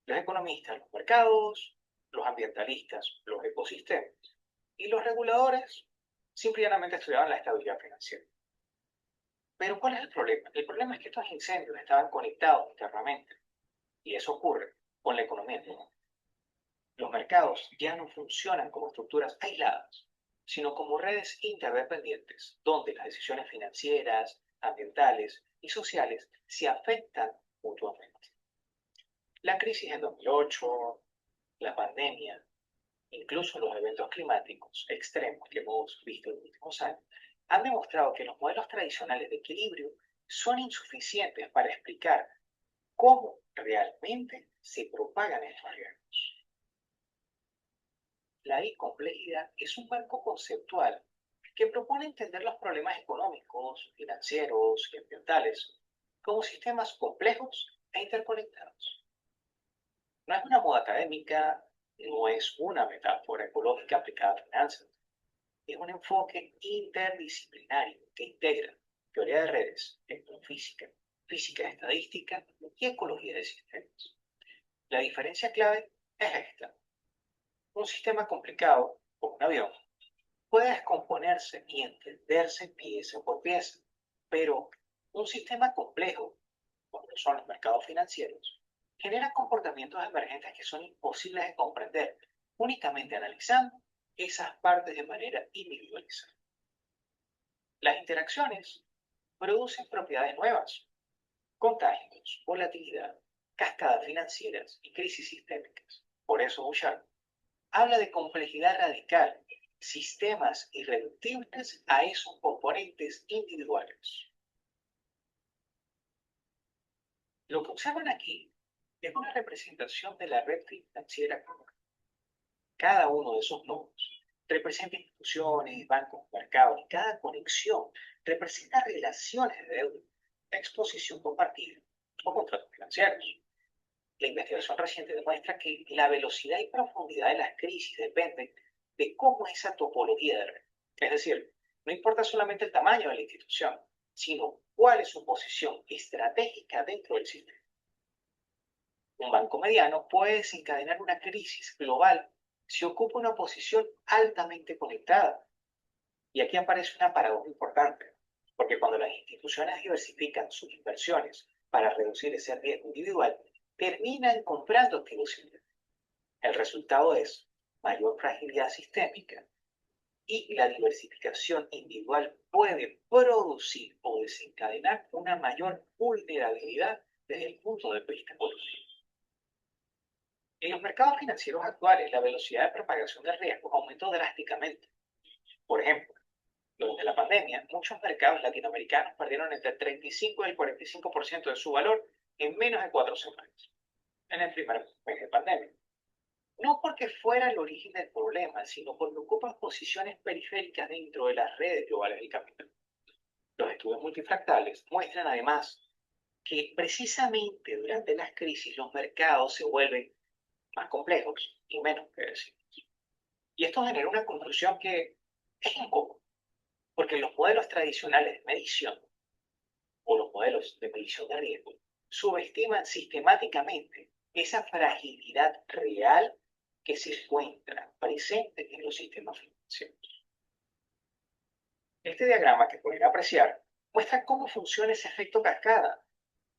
Speaker 4: Los economistas, los mercados, los ambientalistas, los ecosistemas y los reguladores simplemente estudiaban la estabilidad financiera. Pero ¿cuál es el problema? El problema es que estos incendios estaban conectados internamente y eso ocurre con la economía. Los mercados ya no funcionan como estructuras aisladas, sino como redes interdependientes, donde las decisiones financieras, ambientales y sociales se afectan mutuamente. La crisis en 2008, la pandemia, incluso los eventos climáticos extremos que hemos visto en los últimos años, han demostrado que los modelos tradicionales de equilibrio son insuficientes para explicar cómo realmente se propagan estos riesgos. La complejidad es un marco conceptual que propone entender los problemas económicos, financieros y ambientales como sistemas complejos e interconectados. No es una moda académica, no es una metáfora ecológica aplicada a finanzas. Es un enfoque interdisciplinario que integra teoría de redes, tecnofísica, física estadística y ecología de sistemas. La diferencia clave es esta. Un sistema complicado, como un avión, puede descomponerse y entenderse pieza por pieza, pero un sistema complejo, como lo son los mercados financieros, genera comportamientos emergentes que son imposibles de comprender únicamente analizando esas partes de manera individualizada. Las interacciones producen propiedades nuevas, contagios, volatilidad, cascadas financieras y crisis sistémicas. Por eso Bouchard habla de complejidad radical, sistemas irreductibles a esos componentes individuales. Lo que observan aquí es una representación de la red financiera común. Cada uno de esos nodos representa instituciones, bancos, mercados, y cada conexión representa relaciones de deuda, exposición compartida o contratos financieros. La investigación reciente demuestra que la velocidad y profundidad de las crisis dependen de cómo es esa topología de red. Es decir, no importa solamente el tamaño de la institución, sino cuál es su posición estratégica dentro del sistema. Un banco mediano puede desencadenar una crisis global si ocupa una posición altamente conectada. Y aquí aparece una paradoja importante, porque cuando las instituciones diversifican sus inversiones para reducir ese riesgo individual, terminan comprando activos similares. El resultado es mayor fragilidad sistémica y la diversificación individual puede producir o desencadenar una mayor vulnerabilidad desde el punto de vista económico. En los mercados financieros actuales, la velocidad de propagación del riesgo aumentó drásticamente. Por ejemplo, durante la pandemia, muchos mercados latinoamericanos perdieron entre el 35 y el 45% de su valor en menos de 4 semanas, en el primer mes de pandemia. No porque fuera el origen del problema, sino porque ocupan posiciones periféricas dentro de las redes globales del capital. Los estudios multifractales muestran además que precisamente durante las crisis los mercados se vuelven más complejos y menos predecibles. Y esto genera una conclusión que es incómoda, porque los modelos tradicionales de medición o los modelos de medición de riesgo subestiman sistemáticamente esa fragilidad real que se encuentra presente en los sistemas financieros. Este diagrama que pueden apreciar muestra cómo funciona ese efecto cascada.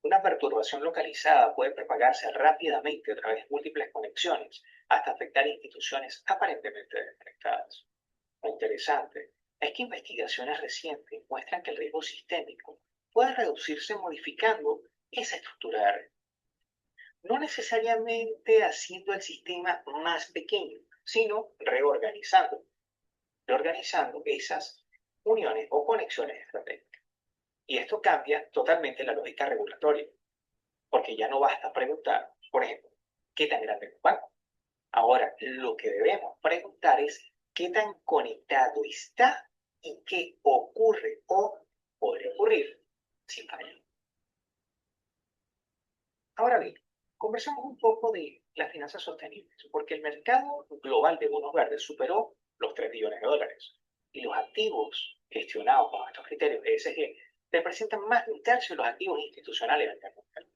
Speaker 4: Una perturbación localizada puede propagarse rápidamente a través de múltiples conexiones hasta afectar instituciones aparentemente desconectadas. Lo interesante es que investigaciones recientes muestran que el riesgo sistémico puede reducirse modificando esa estructura de red. No necesariamente haciendo el sistema más pequeño, sino reorganizando esas uniones o conexiones estratégicas. Y esto cambia totalmente la lógica regulatoria, porque ya no basta preguntar, por ejemplo, ¿qué tan grande es un banco? Ahora, lo que debemos preguntar es qué tan conectado está y qué ocurre o podría ocurrir sin falla. Ahora bien, conversamos un poco de las finanzas sostenibles, porque el mercado global de bonos verdes superó los 3 billones de dólares y los activos gestionados bajo estos criterios de ESG representan más de un tercio de los activos institucionales a nivel mundial.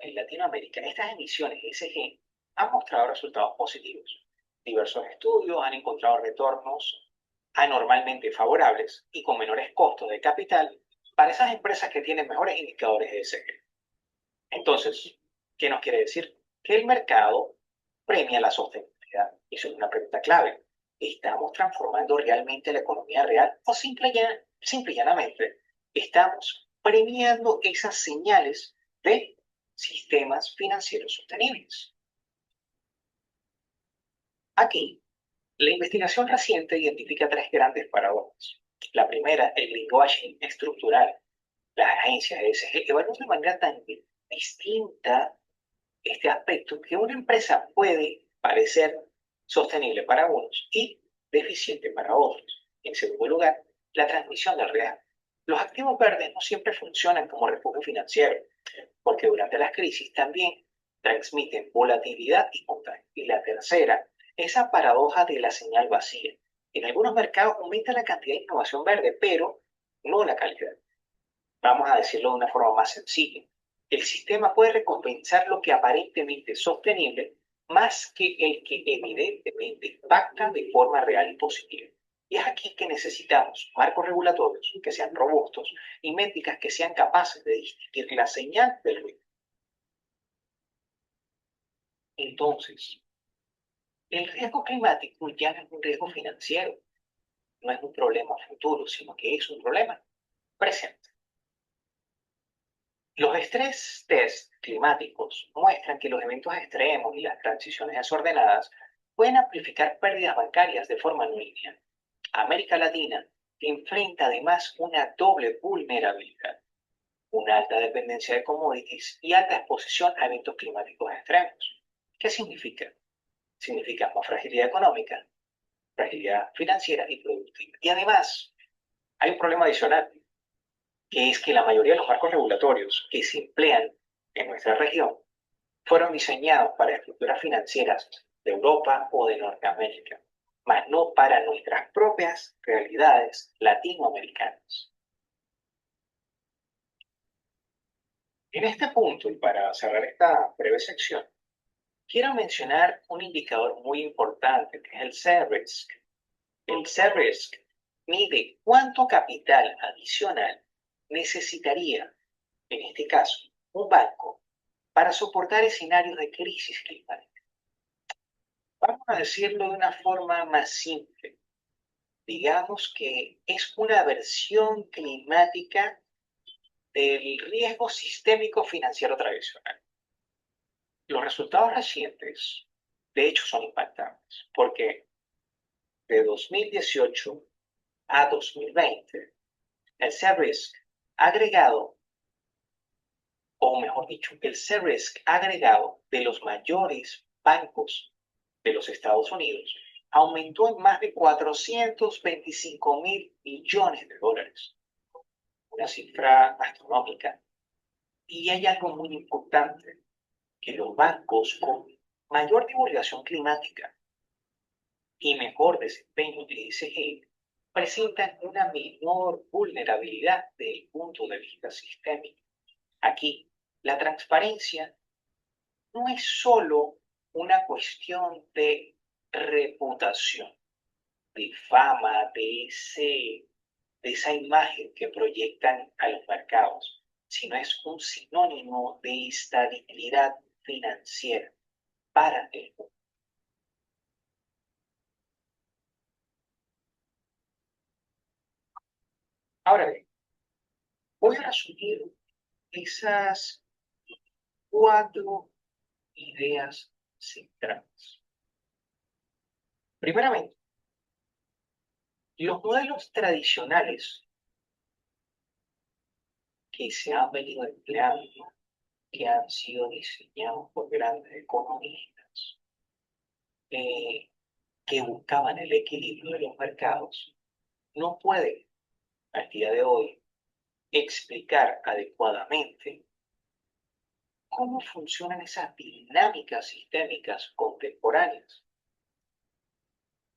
Speaker 4: En Latinoamérica, estas emisiones ESG han mostrado resultados positivos. Diversos estudios han encontrado retornos anormalmente favorables y con menores costos de capital para esas empresas que tienen mejores indicadores de ESG. Entonces, ¿qué nos quiere decir? Que el mercado premia la sostenibilidad. Eso es una pregunta clave. ¿Estamos transformando realmente la economía real o simple y llanamente estamos premiando esas señales de sistemas financieros sostenibles? Aquí, la investigación reciente identifica 3 grandes paradojas. La primera, el greenwashing estructural. Las agencias ESG evalúan de manera tan distinta este aspecto que una empresa puede parecer sostenible para unos y deficiente para otros. En segundo lugar, la transmisión del riesgo. Los activos verdes no siempre funcionan como refugio financiero, porque durante las crisis también transmiten volatilidad y contagio. Y la tercera, esa paradoja de la señal vacía. En algunos mercados aumenta la cantidad de innovación verde, pero no la calidad. Vamos a decirlo de una forma más sencilla. El sistema puede recompensar lo que aparentemente es sostenible más que el que evidentemente impacta de forma real y positiva. Y es aquí que necesitamos marcos regulatorios que sean robustos y métricas que sean capaces de distinguir la señal del ruido. Entonces, el riesgo climático ya no es un riesgo financiero, no es un problema futuro, sino que es un problema presente. Los estrés test climáticos muestran que los eventos extremos y las transiciones desordenadas pueden amplificar pérdidas bancarias de forma no lineal. América Latina enfrenta además una doble vulnerabilidad, una alta dependencia de commodities y alta exposición a eventos climáticos extremos. ¿Qué significa? Significa más fragilidad económica, fragilidad financiera y productiva. Y además, hay un problema adicional, que es que la mayoría de los marcos regulatorios que se emplean en nuestra región fueron diseñados para estructuras financieras de Europa o de Norteamérica, mas no para nuestras propias realidades latinoamericanas. En este punto, y para cerrar esta breve sección, quiero mencionar un indicador muy importante, que es el C-Risk. El C-Risk mide cuánto capital adicional necesitaría, en este caso, un banco para soportar escenarios de crisis climática. Vamos a decirlo de una forma más simple. Digamos que es una versión climática del riesgo sistémico financiero tradicional. Los resultados recientes, de hecho, son impactantes, porque de 2018 a 2020, el C-Risk agregado, o mejor dicho, el C-Risk agregado de los mayores bancos de los Estados Unidos aumentó en más de 425.000 millones de dólares. Una cifra astronómica. Y hay algo muy importante, que los bancos con mayor divulgación climática y mejor desempeño de ESG presentan una menor vulnerabilidad desde el punto de vista sistémico. Aquí, la transparencia no es solo una cuestión de reputación, de fama, de esa imagen que proyectan a los mercados, sino es un sinónimo de estabilidad financiera para el mundo. Ahora bien, voy a resumir esas 4 ideas centrales. Primeramente, los modelos tradicionales que se han venido empleando, que han sido diseñados por grandes economistas, que buscaban el equilibrio de los mercados, no pueden, al día de hoy, explicar adecuadamente cómo funcionan esas dinámicas sistémicas contemporáneas.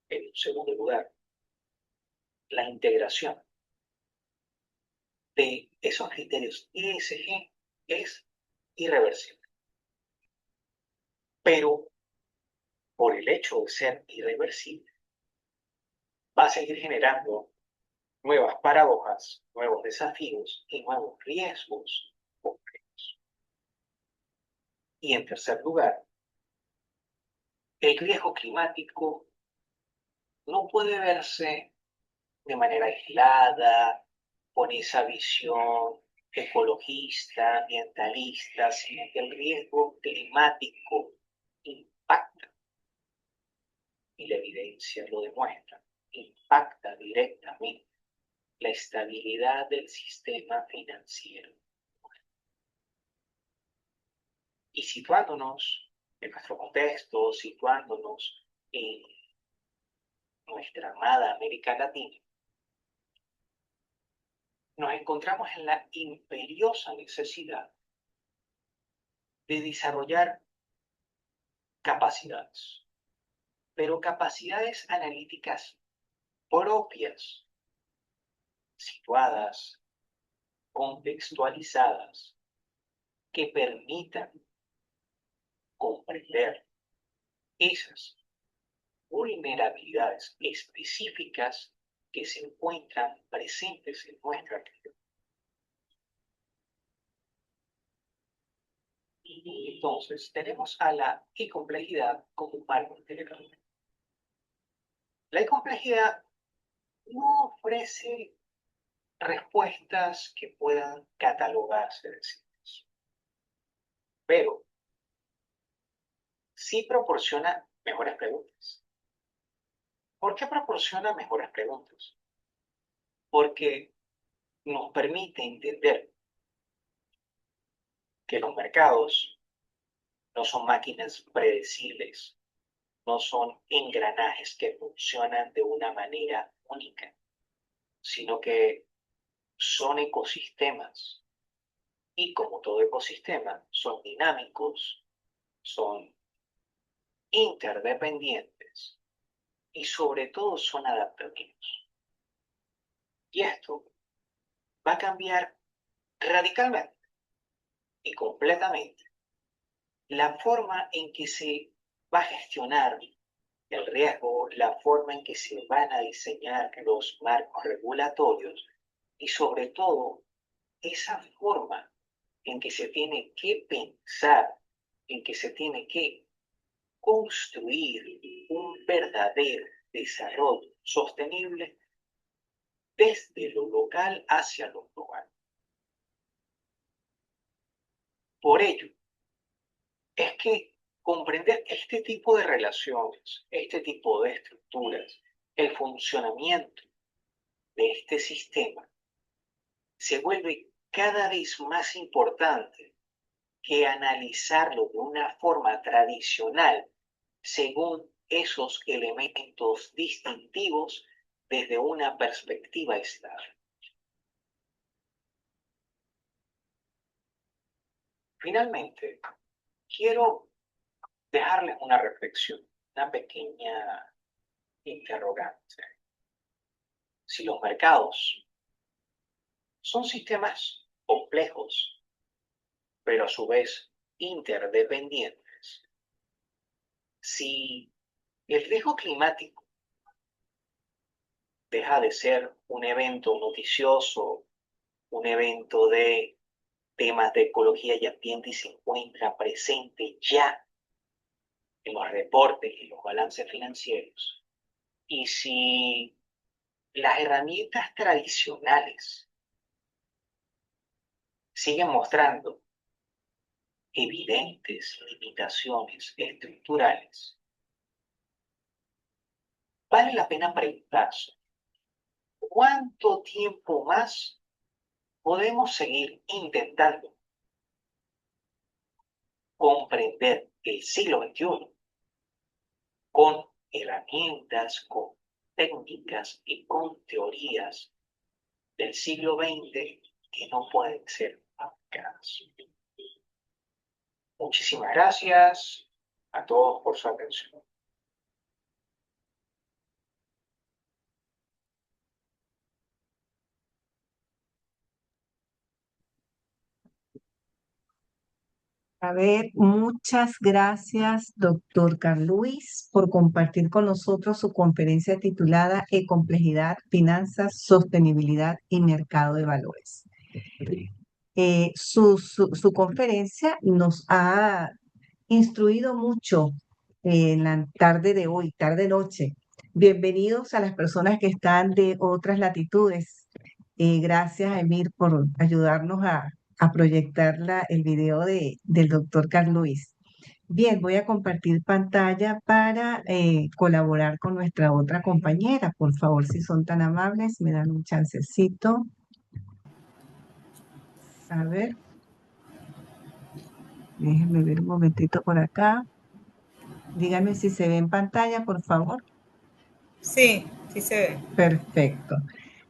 Speaker 4: En segundo lugar, la integración de esos criterios ESG es irreversible. Pero por el hecho de ser irreversible, va a seguir generando nuevas paradojas, nuevos desafíos y nuevos riesgos concretos. Y en tercer lugar, el riesgo climático no puede verse de manera aislada, con esa visión ecologista, ambientalista, sino que el riesgo climático impacta, y la evidencia lo demuestra, impacta directamente la estabilidad del sistema financiero. Y situándonos en nuestro contexto, situándonos en nuestra amada América Latina, nos encontramos en la imperiosa necesidad de desarrollar capacidades, pero capacidades analíticas propias, situadas contextualizadas que permitan comprender esas vulnerabilidades específicas que se encuentran presentes en nuestra vida. Y entonces tenemos a la e-complejidad como un marco integral. La e-complejidad no ofrece respuestas que puedan catalogarse de simples, pero sí proporciona mejores preguntas. ¿Por qué proporciona mejores preguntas? Porque nos permite entender que los mercados no son máquinas predecibles, no son engranajes que funcionan de una manera única, sino que son ecosistemas. Y como todo ecosistema, son dinámicos, son interdependientes y sobre todo son adaptativos. Y esto va a cambiar radicalmente y completamente la forma en que se va a gestionar el riesgo, la forma en que se van a diseñar los marcos regulatorios y sobre todo esa forma en que se tiene que pensar, en que se tiene que construir un verdadero desarrollo sostenible desde lo local hacia lo global. Por ello, es que comprender este tipo de relaciones, este tipo de estructuras, el funcionamiento de este sistema, se vuelve cada vez más importante que analizarlo de una forma tradicional según esos elementos distintivos desde una perspectiva estándar. Finalmente, quiero dejarles una reflexión, una pequeña interrogante. Si los mercados son sistemas complejos, pero a su vez interdependientes, si el riesgo climático deja de ser un evento noticioso, un evento de temas de ecología y ambiente y se encuentra presente ya en los reportes y los balances financieros, y si las herramientas tradicionales siguen mostrando evidentes limitaciones estructurales, vale la pena preguntarse, ¿cuánto tiempo más podemos seguir intentando comprender el siglo XXI con herramientas, con técnicas y con teorías del siglo XX que no pueden ser aplicadas? Muchísimas gracias a todos por su atención.
Speaker 1: A ver, muchas gracias, doctor Carluis, por compartir con nosotros su conferencia titulada E-complejidad, finanzas, sostenibilidad y mercado de valores. Su conferencia nos ha instruido mucho en la tarde de hoy, tarde-noche. Bienvenidos a las personas que están de otras latitudes. Gracias, Emir, por ayudarnos a proyectar el video del doctor Carluis. Bien, voy a compartir pantalla para colaborar con nuestra otra compañera. Por favor, si son tan amables, me dan un chancecito. A ver. Déjenme ver un momentito por acá. Díganme si se ve en pantalla, por favor.
Speaker 5: Sí, sí se ve.
Speaker 1: Perfecto.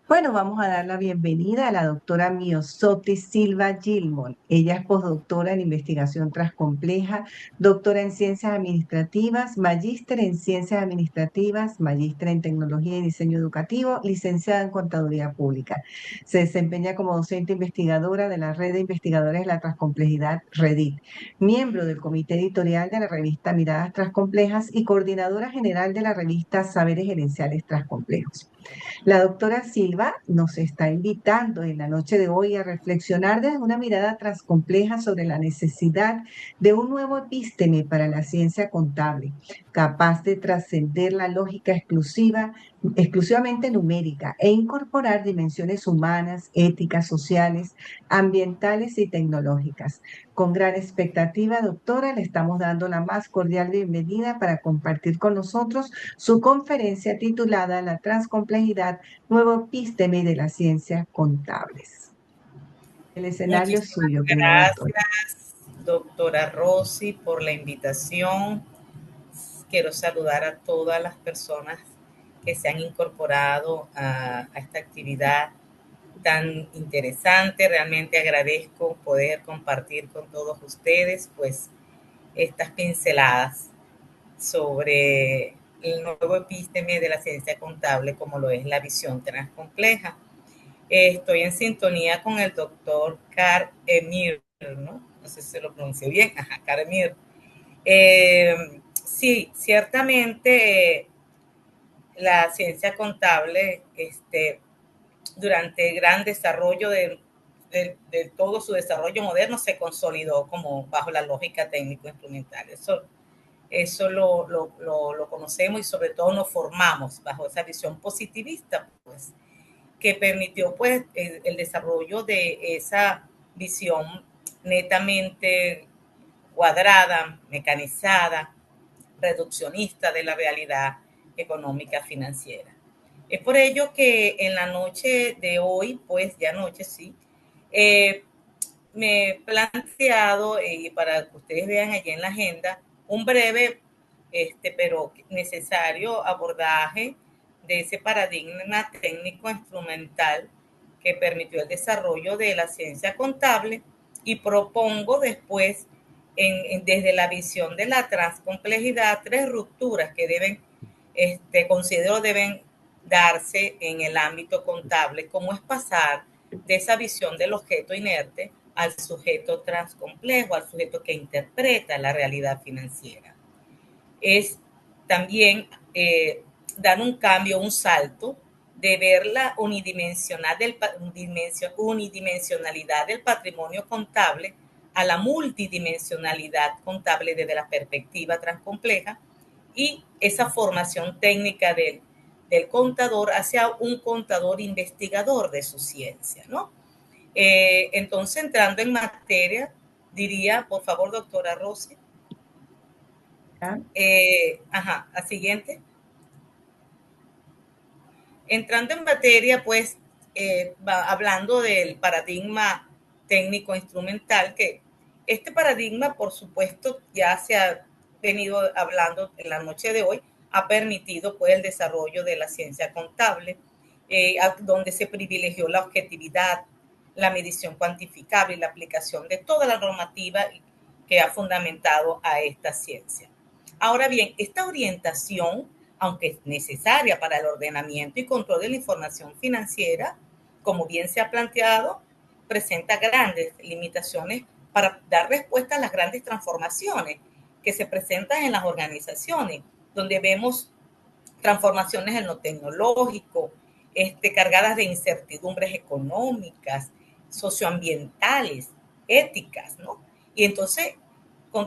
Speaker 1: Bueno, vamos a dar la bienvenida a la doctora Miosotti Silva Gilmore. Ella es postdoctora en investigación transcompleja, doctora en ciencias administrativas, magíster en ciencias administrativas, magíster en tecnología y diseño educativo, licenciada en contaduría pública. Se desempeña como docente investigadora de la Red de Investigadores de la Transcomplejidad, REDIT, miembro del comité editorial de la revista Miradas Transcomplejas y coordinadora general de la revista Saberes Gerenciales Transcomplejos. La doctora Silva nos está invitando en la noche de hoy a reflexionar desde una mirada transcompleja sobre la necesidad de un nuevo epísteme para la ciencia contable, capaz de trascender la lógica exclusivamente numérica e incorporar dimensiones humanas, éticas, sociales, ambientales y tecnológicas. Con gran expectativa, doctora, le estamos dando la más cordial bienvenida para compartir con nosotros su conferencia titulada La transcomplejidad, nuevo epísteme de las ciencias contables. El escenario es
Speaker 5: Muchísimas
Speaker 1: suyo, querida doctora.
Speaker 5: gracias, doctora Rosy, por la invitación. Quiero saludar a todas las personas que se han incorporado a esta actividad tan interesante. Realmente agradezco poder compartir con todos ustedes pues estas pinceladas sobre el nuevo epísteme de la ciencia contable como lo es la visión transcompleja. Estoy en sintonía con el doctor Karl Emir, ¿no? No sé si se lo pronuncio bien. Ajá, Karl Emir. Sí, ciertamente la ciencia contable, durante el gran desarrollo de todo su desarrollo moderno, se consolidó como bajo la lógica técnico-instrumental. Eso lo conocemos y sobre todo nos formamos bajo esa visión positivista, pues, que permitió pues el desarrollo de esa visión netamente cuadrada, mecanizada, reduccionista de la realidad económica financiera. Es por ello que en la noche de hoy, pues ya noche sí, me he planteado, para que ustedes vean allí en la agenda, un breve, pero necesario abordaje de ese paradigma técnico-instrumental que permitió el desarrollo de la ciencia contable y propongo después, desde la visión de la transcomplejidad, 3 rupturas que considero deben darse en el ámbito contable, como es pasar de esa visión del objeto inerte al sujeto transcomplejo, al sujeto que interpreta la realidad financiera. Es también dar un cambio, un salto de ver la unidimensionalidad del patrimonio contable a la multidimensionalidad contable desde la perspectiva transcompleja y esa formación técnica del contador hacia un contador investigador de su ciencia, ¿no? Entonces, entrando en materia, diría, por favor, doctora Rosy, la siguiente. Entrando en materia, pues, hablando del paradigma técnico-instrumental, que este paradigma, por supuesto, ya se ha venido hablando en la noche de hoy, ha permitido pues el desarrollo de la ciencia contable, donde se privilegió la objetividad, la medición cuantificable y la aplicación de toda la normativa que ha fundamentado a esta ciencia. Ahora bien, esta orientación, aunque es necesaria para el ordenamiento y control de la información financiera, como bien se ha planteado, presenta grandes limitaciones para dar respuesta a las grandes transformaciones que se presentan en las organizaciones, donde vemos transformaciones en lo tecnológico, cargadas de incertidumbres económicas, socioambientales, éticas, ¿no? Y entonces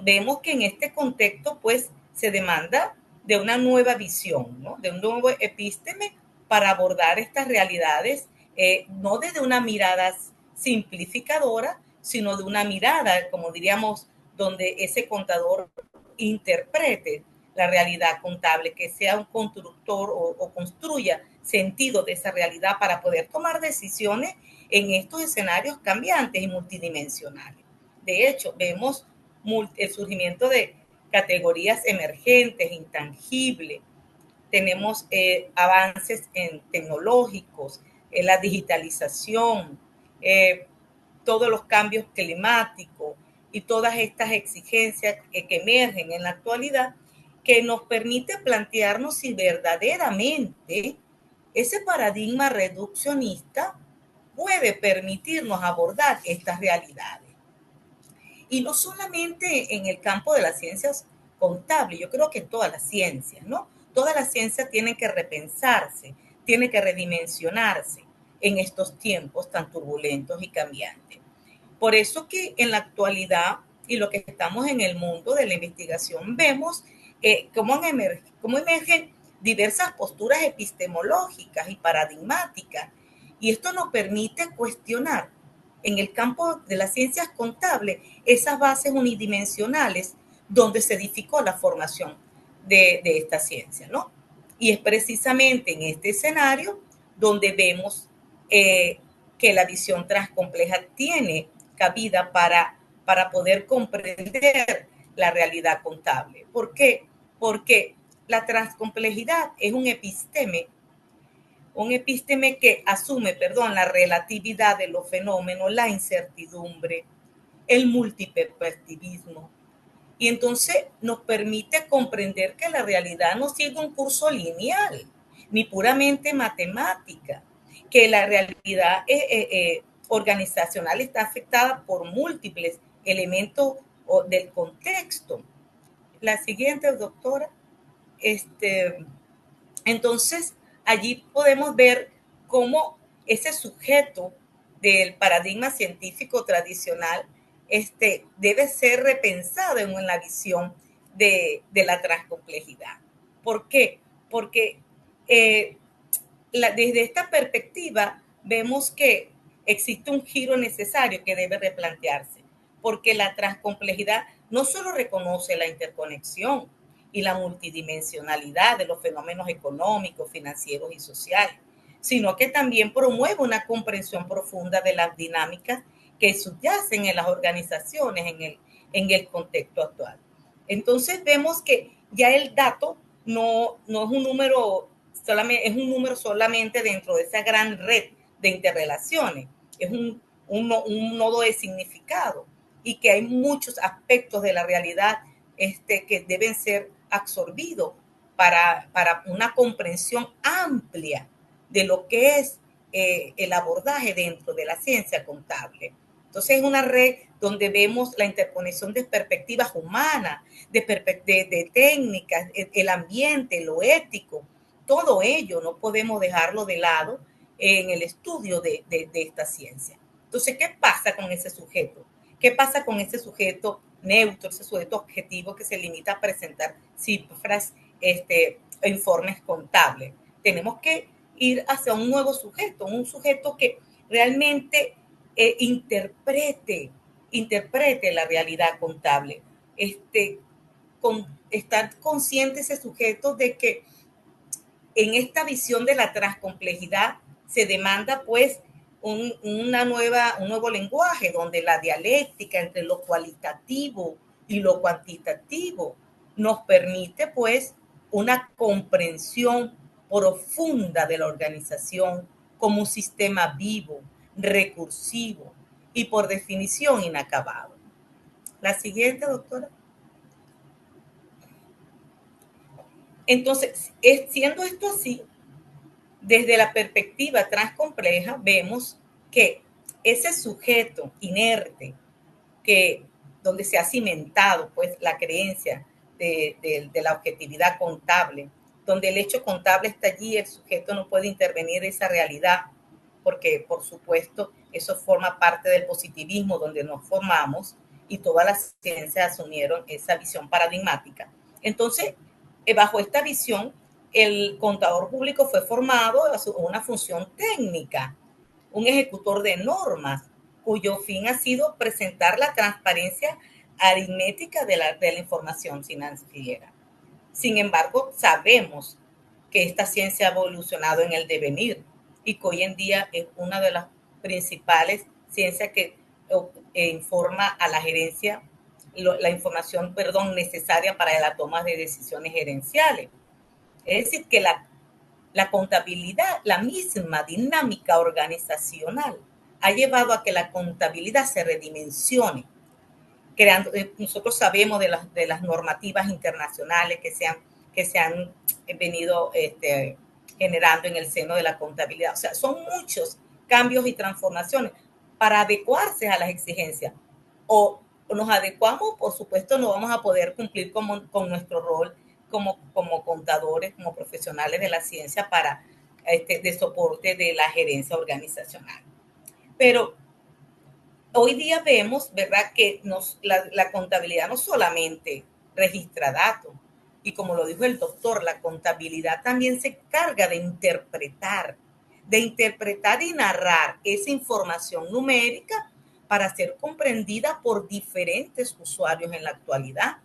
Speaker 5: vemos que en este contexto, pues, se demanda de una nueva visión, ¿no? De un nuevo epísteme para abordar estas realidades, no desde una mirada simplificadora, sino de una mirada, como diríamos, donde ese contador interprete la realidad contable, que sea un constructor o construya sentido de esa realidad para poder tomar decisiones en estos escenarios cambiantes y multidimensionales. De hecho, vemos el surgimiento de categorías emergentes, intangibles, tenemos avances tecnológicos, la digitalización, todos los cambios climáticos y todas estas exigencias que emergen en la actualidad, que nos permite plantearnos si verdaderamente ese paradigma reduccionista puede permitirnos abordar estas realidades. Y no solamente en el campo de las ciencias contables, yo creo que en todas las ciencias, ¿no? Todas las ciencias tienen que repensarse, tienen que redimensionarse en estos tiempos tan turbulentos y cambiantes. Por eso que en la actualidad y lo que estamos en el mundo de la investigación, vemos cómo emergen diversas posturas epistemológicas y paradigmáticas. Y esto nos permite cuestionar en el campo de las ciencias contables esas bases unidimensionales donde se edificó la formación de esta ciencia, ¿no? Y es precisamente en este escenario donde vemos que la visión transcompleja tiene cabida para poder comprender la realidad contable. ¿Por qué? Porque la transcomplejidad es un episteme que asume, la relatividad de los fenómenos, la incertidumbre, el multiperspectivismo. Y entonces nos permite comprender que la realidad no sigue un curso lineal, ni puramente matemática, que la realidad organizacional está afectada por múltiples elementos del contexto. La siguiente, doctora. Entonces, allí podemos ver cómo ese sujeto del paradigma científico tradicional debe ser repensado en la visión de la transcomplejidad. ¿Por qué? Porque desde esta perspectiva vemos que existe un giro necesario que debe replantearse, porque la transcomplejidad no solo reconoce la interconexión y la multidimensionalidad de los fenómenos económicos, financieros y sociales, sino que también promueve una comprensión profunda de las dinámicas que subyacen en las organizaciones en el contexto actual. Entonces vemos que ya el dato no es un número solamente dentro de esa gran red de interrelaciones, es un nodo de significado y que hay muchos aspectos de la realidad que deben ser absorbidos para una comprensión amplia de lo que es el abordaje dentro de la ciencia contable. Entonces es una red donde vemos la interconexión de perspectivas humanas, de técnicas, el ambiente, lo ético, todo ello no podemos dejarlo de lado en el estudio de esta ciencia. Entonces, ¿qué pasa con ese sujeto? ¿Qué pasa con ese sujeto neutro, ese sujeto objetivo que se limita a presentar cifras, informes contables? Tenemos que ir hacia un nuevo sujeto, un sujeto que realmente interprete la realidad contable. Estar consciente ese sujeto de que en esta visión de la transcomplejidad se demanda pues un nuevo lenguaje donde la dialéctica entre lo cualitativo y lo cuantitativo nos permite pues una comprensión profunda de la organización como un sistema vivo, recursivo y por definición inacabado. La siguiente, doctora. Entonces, siendo esto así, desde la perspectiva transcompleja, vemos que ese sujeto inerte, donde se ha cimentado pues, la creencia de la objetividad contable, donde el hecho contable está allí, el sujeto no puede intervenir en esa realidad, porque por supuesto eso forma parte del positivismo donde nos formamos y todas las ciencias asumieron esa visión paradigmática. Entonces, bajo esta visión, el contador público fue formado a una función técnica, un ejecutor de normas, cuyo fin ha sido presentar la transparencia aritmética de la información financiera. Sin embargo, sabemos que esta ciencia ha evolucionado en el devenir y que hoy en día es una de las principales ciencias que informa a la gerencia la información, necesaria para la toma de decisiones gerenciales. Es decir, que La contabilidad, la misma dinámica organizacional, ha llevado a que la contabilidad se redimensione, creando, nosotros sabemos de las normativas internacionales que se han venido generando en el seno de la contabilidad. O sea, son muchos cambios y transformaciones para adecuarse a las exigencias. O nos adecuamos, por supuesto, no vamos a poder cumplir con nuestro rol como contadores, como profesionales de la ciencia para de soporte de la gerencia organizacional. Pero hoy día vemos, ¿verdad?, que la contabilidad no solamente registra datos, y como lo dijo el doctor, la contabilidad también se encarga de interpretar y narrar esa información numérica para ser comprendida por diferentes usuarios en la actualidad.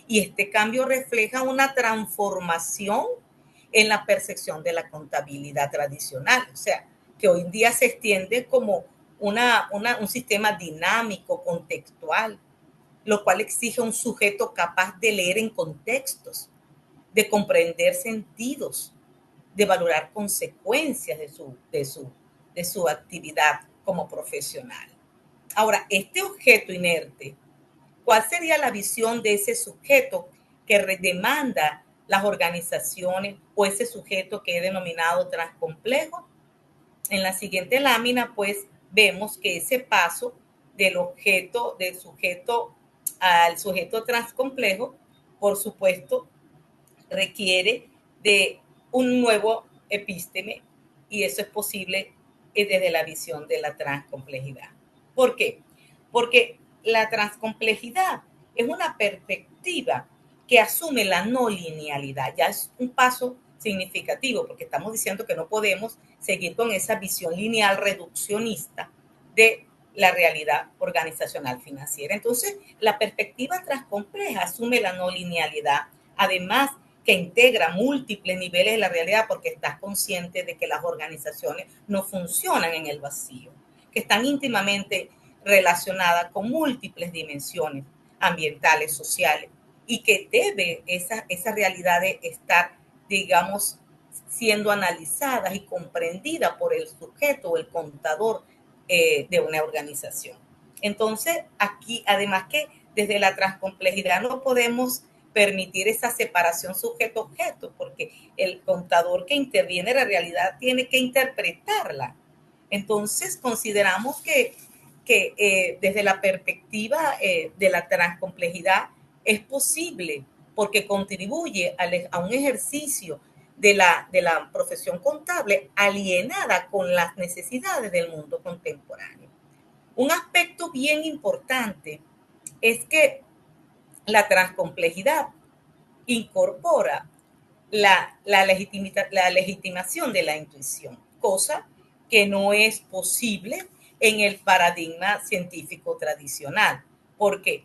Speaker 5: Y este cambio refleja una transformación en la percepción de la contabilidad tradicional, o sea, que hoy en día se extiende como un sistema dinámico, contextual, lo cual exige un sujeto capaz de leer en contextos, de comprender sentidos, de valorar consecuencias de su actividad como profesional. Ahora, este objeto inerte, ¿cuál sería la visión de ese sujeto que demanda las organizaciones o ese sujeto que he denominado transcomplejo? En la siguiente lámina, pues, vemos que ese paso del sujeto al sujeto transcomplejo, por supuesto, requiere de un nuevo epísteme, y eso es posible desde la visión de la transcomplejidad. ¿Por qué? Porque la transcomplejidad es una perspectiva que asume la no linealidad. Ya es un paso significativo, porque estamos diciendo que no podemos seguir con esa visión lineal reduccionista de la realidad organizacional financiera. Entonces, la perspectiva transcompleja asume la no linealidad, además que integra múltiples niveles de la realidad, porque estás consciente de que las organizaciones no funcionan en el vacío, que están íntimamente relacionadas con múltiples dimensiones ambientales, sociales, y que debe esa realidad de estar, digamos, siendo analizadas y comprendidas por el sujeto o el contador de una organización. Entonces, aquí, además que desde la transcomplejidad no podemos permitir esa separación sujeto-objeto, porque el contador que interviene en la realidad tiene que interpretarla. Entonces, consideramos que desde la perspectiva de la transcomplejidad es posible, porque contribuye a un ejercicio de la profesión contable alienada con las necesidades del mundo contemporáneo. Un aspecto bien importante es que la transcomplejidad incorpora la legitimación de la intuición, cosa que no es posible en el paradigma científico tradicional, porque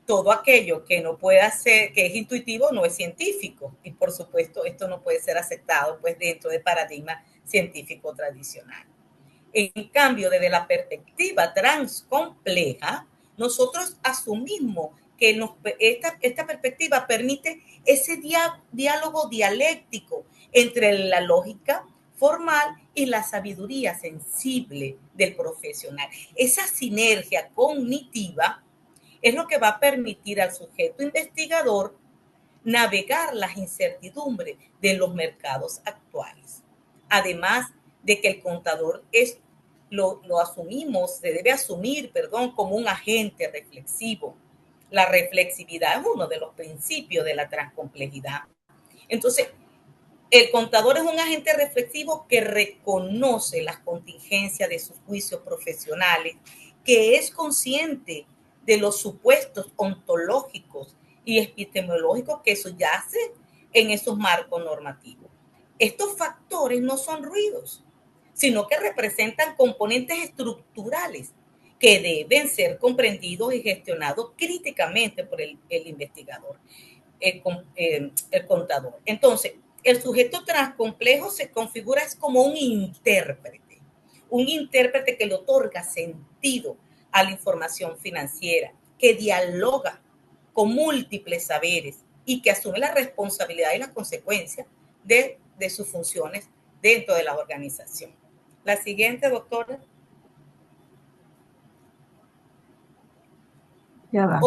Speaker 5: todo aquello que no pueda ser, que es intuitivo, no es científico, y por supuesto esto no puede ser aceptado pues dentro del paradigma científico tradicional. En cambio, desde la perspectiva transcompleja, nosotros asumimos que esta perspectiva permite ese diálogo dialéctico entre la lógica formal y la sabiduría sensible del profesional. Esa sinergia cognitiva es lo que va a permitir al sujeto investigador navegar las incertidumbres de los mercados actuales. Además de que el contador lo asumimos, se debe asumir, como un agente reflexivo. La reflexividad es uno de los principios de la transcomplejidad. Entonces, el contador es un agente reflexivo que reconoce las contingencias de sus juicios profesionales, que es consciente de los supuestos ontológicos y epistemológicos que subyacen en esos marcos normativos. Estos factores no son ruidos, sino que representan componentes estructurales que deben ser comprendidos y gestionados críticamente por el investigador, el contador. Entonces, el sujeto transcomplejo se configura como un intérprete que le otorga sentido a la información financiera, que dialoga con múltiples saberes y que asume la responsabilidad y las consecuencias de sus funciones dentro de la organización. La siguiente, doctora.
Speaker 1: Ya va.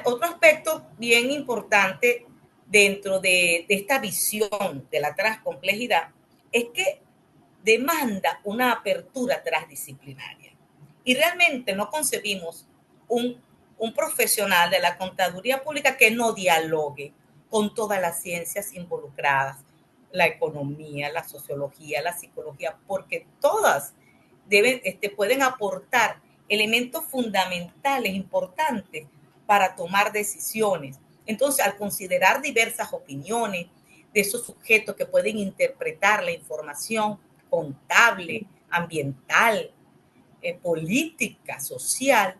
Speaker 5: Otro aspecto bien importante dentro de esta visión de la transcomplejidad es que demanda una apertura transdisciplinaria. Y realmente no concebimos un profesional de la contaduría pública que no dialogue con todas las ciencias involucradas, la economía, la sociología, la psicología, porque todas pueden aportar elementos fundamentales, importantes para tomar decisiones. Entonces, al considerar diversas opiniones de esos sujetos que pueden interpretar la información contable, ambiental, política, social,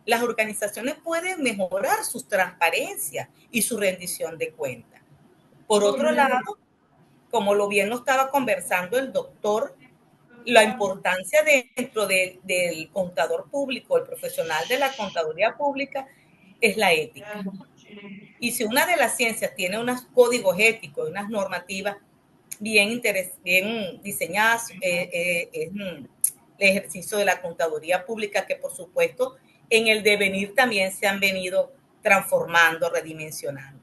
Speaker 5: las organizaciones pueden mejorar su transparencia y su rendición de cuentas. Por otro lado, como lo bien lo estaba conversando el doctor, la importancia dentro del contador público, el profesional de la contaduría pública, es la ética. Y si una de las ciencias tiene unos códigos éticos, unas normativas bien diseñadas, es el ejercicio de la contaduría pública, que por supuesto en el devenir también se han venido transformando, redimensionando.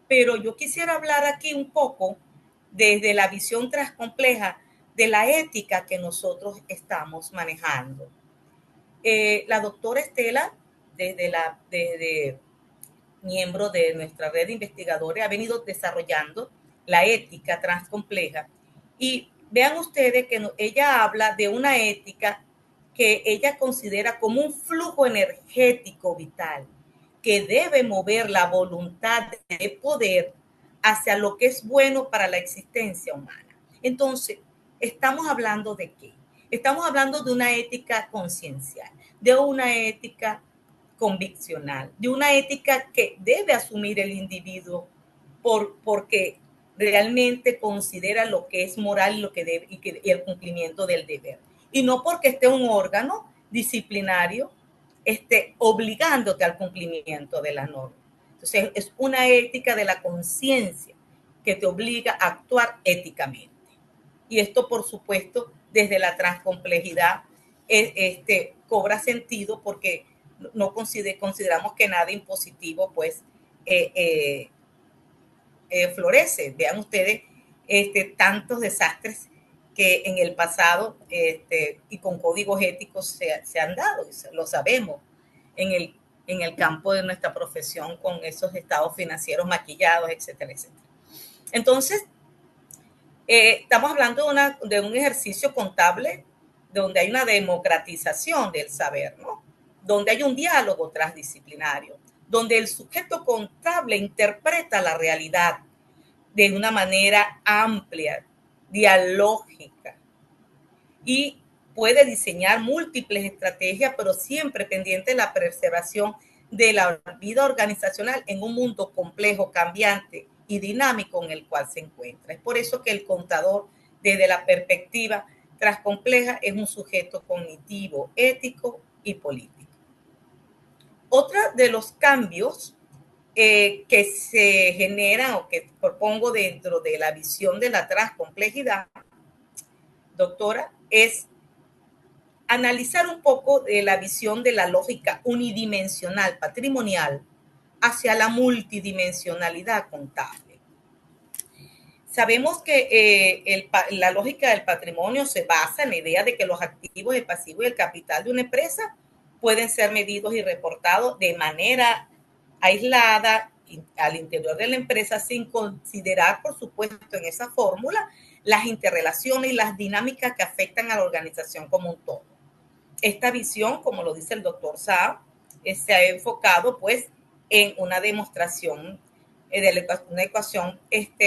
Speaker 5: Pero yo quisiera hablar aquí un poco desde la visión transcompleja de la ética que nosotros estamos manejando. La doctora Estela, desde miembro de nuestra red de investigadores, ha venido desarrollando la ética transcompleja. Y vean ustedes que ella habla de una ética que ella considera como un flujo energético vital que debe mover la voluntad de poder hacia lo que es bueno para la existencia humana. Entonces, ¿estamos hablando de qué? Estamos hablando de una ética conciencial, de una ética conviccional, de una ética que debe asumir el individuo porque realmente considera lo que es moral y lo que debe, y el cumplimiento del deber. Y no porque esté un órgano disciplinario obligándote al cumplimiento de la norma. Entonces, es una ética de la conciencia que te obliga a actuar éticamente. Y esto, por supuesto, desde la transcomplejidad, cobra sentido porque no consideramos que nada impositivo, pues, florece. Vean ustedes tantos desastres que en el pasado y con códigos éticos se han dado, lo sabemos, en el campo de nuestra profesión con esos estados financieros maquillados, etcétera, etcétera. Entonces, estamos hablando de un ejercicio contable donde hay una democratización del saber, ¿no? Donde hay un diálogo transdisciplinario, donde el sujeto contable interpreta la realidad de una manera amplia, dialógica, y puede diseñar múltiples estrategias, pero siempre pendiente de la preservación de la vida organizacional en un mundo complejo, cambiante y dinámico en el cual se encuentra. Es por eso que el contador, desde la perspectiva transcompleja, es un sujeto cognitivo, ético y político. Otro de los cambios que se generan o que propongo dentro de la visión de la transcomplejidad, doctora, es analizar un poco de la visión de la lógica unidimensional patrimonial hacia la multidimensionalidad contable. Sabemos que la lógica del patrimonio se basa en la idea de que los activos, el pasivo y el capital de una empresa pueden ser medidos y reportados de manera aislada al interior de la empresa, sin considerar, por supuesto, en esa fórmula las interrelaciones y las dinámicas que afectan a la organización como un todo. Esta visión, como lo dice el doctor Saab, se ha enfocado pues en una demostración de una ecuación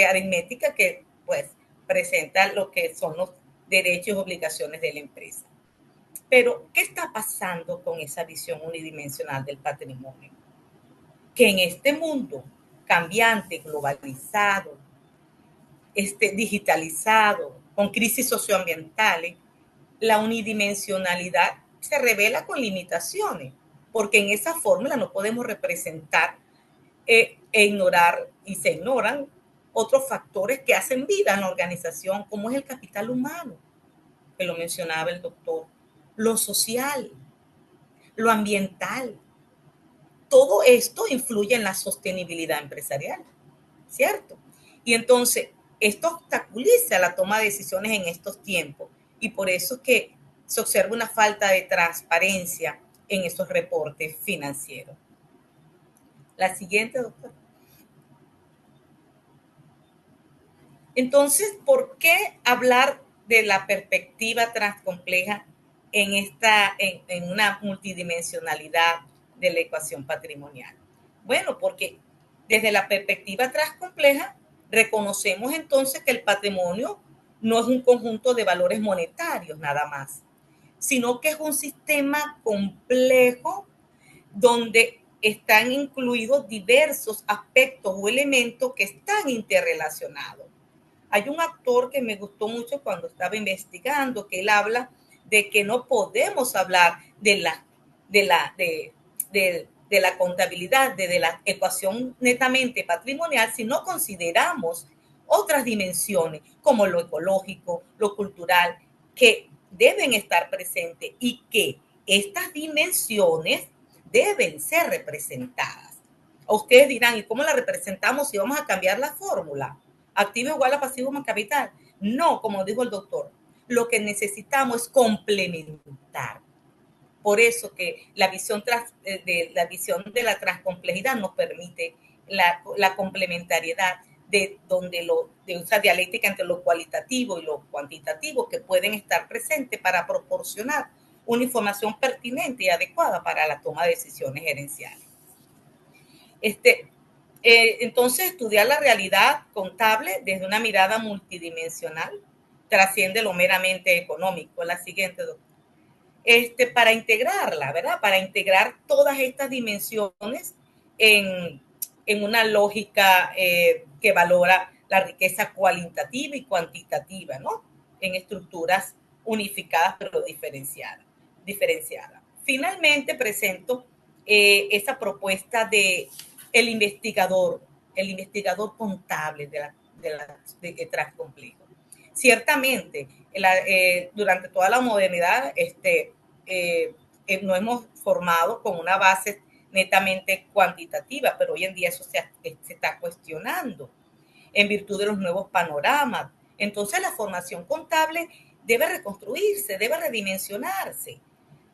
Speaker 5: aritmética que pues presenta lo que son los derechos y obligaciones de la empresa. Pero, ¿qué está pasando con esa visión unidimensional del patrimonio? Que en este mundo cambiante, globalizado, digitalizado, con crisis socioambientales, la unidimensionalidad se revela con limitaciones, porque en esa fórmula no podemos representar ignorar, y se ignoran otros factores que hacen vida en la organización, como es el capital humano, que lo mencionaba el doctor, lo social, lo ambiental. Todo esto influye en la sostenibilidad empresarial, ¿cierto? Y entonces, esto obstaculiza la toma de decisiones en estos tiempos y por eso es que se observa una falta de transparencia en esos reportes financieros. La siguiente, doctor. Entonces, ¿por qué hablar de la perspectiva transcompleja en una multidimensionalidad de la ecuación patrimonial? Bueno, porque desde la perspectiva transcompleja reconocemos entonces que el patrimonio no es un conjunto de valores monetarios nada más, sino que es un sistema complejo donde están incluidos diversos aspectos o elementos que están interrelacionados. Hay un autor que me gustó mucho cuando estaba investigando, que él habla de que no podemos hablar de la contabilidad, de la ecuación netamente patrimonial, si no consideramos otras dimensiones como lo ecológico, lo cultural, que deben estar presentes y que estas dimensiones deben ser representadas. Ustedes dirán, ¿y cómo la representamos si vamos a cambiar la fórmula? Activo igual a pasivo más capital. No, como dijo el doctor, lo que necesitamos es complementar. Por eso que la visión de la transcomplejidad nos permite la complementariedad de esa dialéctica entre lo cualitativo y lo cuantitativo que pueden estar presentes para proporcionar una información pertinente y adecuada para la toma de decisiones gerenciales. Entonces, estudiar la realidad contable desde una mirada multidimensional trasciende lo meramente económico. La siguiente, doctor. Para integrarla, ¿verdad? Para integrar todas estas dimensiones en una lógica que valora la riqueza cualitativa y cuantitativa, ¿no? En estructuras unificadas pero diferenciadas. Finalmente presento esa propuesta de el investigador contable de Transcomplejo. Ciertamente, durante toda la modernidad nos hemos formado con una base netamente cuantitativa, pero hoy en día eso se está cuestionando en virtud de los nuevos panoramas. Entonces la formación contable debe reconstruirse, debe redimensionarse,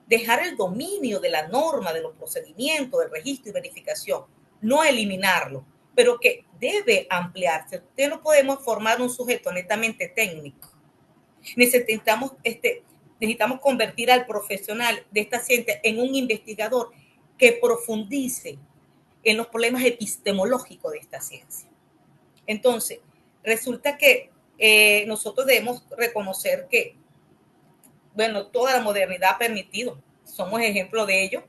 Speaker 5: dejar el dominio de la norma, de los procedimientos, del registro y verificación, no eliminarlo, pero que debe ampliarse. Usted no podemos formar un sujeto netamente técnico. Necesitamos convertir al profesional de esta ciencia en un investigador que profundice en los problemas epistemológicos de esta ciencia. Entonces, resulta que nosotros debemos reconocer que, bueno, toda la modernidad ha permitido, somos ejemplo de ello,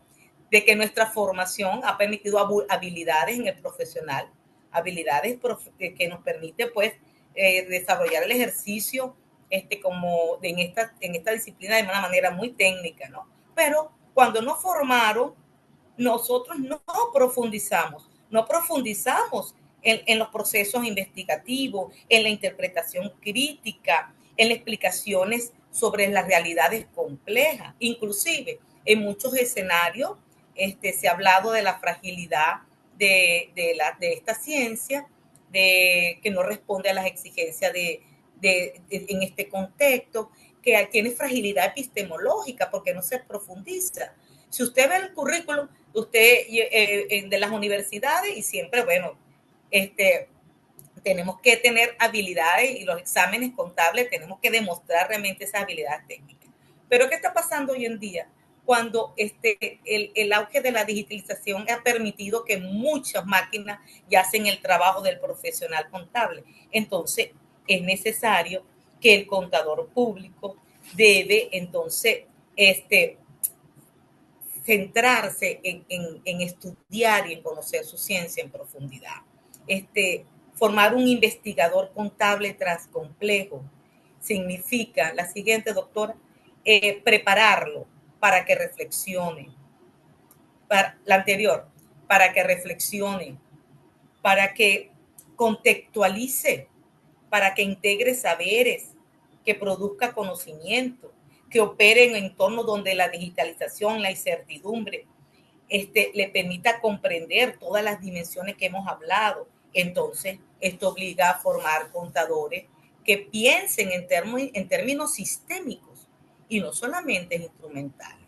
Speaker 5: de que nuestra formación ha permitido habilidades en el profesional, habilidades que nos permite, pues, desarrollar el ejercicio como en esta disciplina de una manera muy técnica, ¿no? Pero cuando nos formaron, nosotros no profundizamos en los procesos investigativos, en la interpretación crítica, en las explicaciones sobre las realidades complejas. Inclusive, en muchos escenarios se ha hablado de la fragilidad de esta ciencia, que no responde a las exigencias en este contexto, que tiene fragilidad epistemológica porque no se profundiza. Si usted ve el currículum de las universidades, y siempre, bueno, tenemos que tener habilidades y los exámenes contables tenemos que demostrar realmente esas habilidades técnicas. Pero ¿qué está pasando hoy en día? Cuando el auge de la digitalización ha permitido que muchas máquinas ya hacen el trabajo del profesional contable. Entonces, es necesario que el contador público debe, entonces, centrarse en estudiar y en conocer su ciencia en profundidad. Formar un investigador contable transcomplejo significa, la siguiente, doctora, prepararlo para que reflexione, la anterior, para que reflexione, para que contextualice, para que integre saberes, que produzca conocimiento, que opere en entornos donde la digitalización, la incertidumbre, le permita comprender todas las dimensiones que hemos hablado. Entonces, esto obliga a formar contadores que piensen en términos sistémicos y no solamente instrumentales.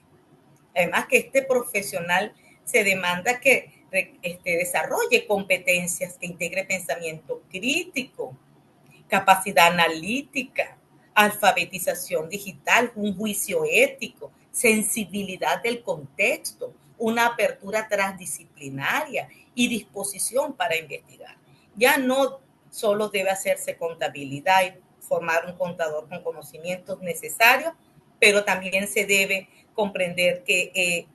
Speaker 5: Además que este profesional se demanda que desarrolle competencias, que integre pensamiento crítico, capacidad analítica, alfabetización digital, un juicio ético, sensibilidad del contexto, una apertura transdisciplinaria y disposición para investigar. Ya no solo debe hacerse contabilidad y formar un contador con conocimientos necesarios, pero también se debe comprender que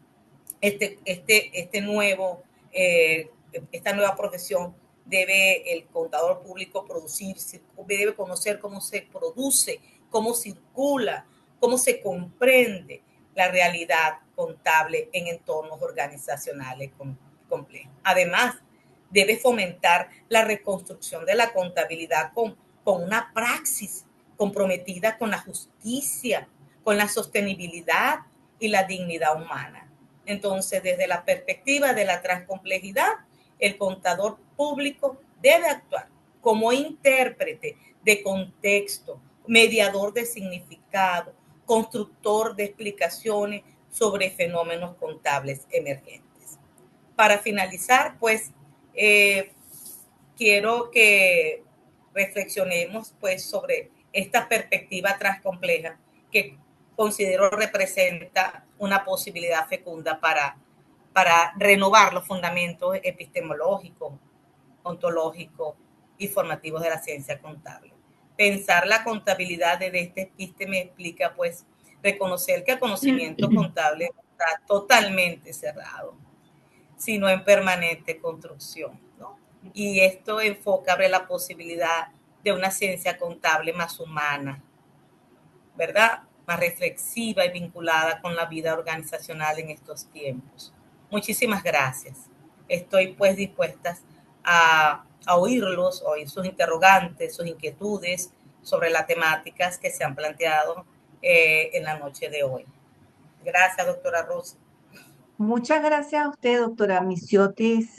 Speaker 5: esta nueva profesión debe el contador público producir, debe conocer cómo se produce, cómo circula, cómo se comprende la realidad contable en entornos organizacionales complejos. Además, debe fomentar la reconstrucción de la contabilidad con una praxis comprometida con la justicia, con la sostenibilidad y la dignidad humana. Entonces, desde la perspectiva de la transcomplejidad, el contador público debe actuar como intérprete de contexto, mediador de significado, constructor de explicaciones sobre fenómenos contables emergentes. Para finalizar, pues, quiero que reflexionemos pues sobre esta perspectiva transcompleja que considero representa una posibilidad fecunda para renovar los fundamentos epistemológicos, ontológicos y formativos de la ciencia contable. Pensar la contabilidad desde este episteme explica pues reconocer que el conocimiento contable está totalmente cerrado, sino en permanente construcción, ¿no? Y esto enfoca, abre la posibilidad de una ciencia contable más humana, ¿verdad? Más reflexiva y vinculada con la vida organizacional en estos tiempos. Muchísimas gracias. Estoy pues dispuesta a oírlos, oír sus interrogantes, sus inquietudes sobre las temáticas que se han planteado en la noche de hoy. Gracias, doctora Rosa.
Speaker 1: Muchas gracias a usted, doctora Misiotis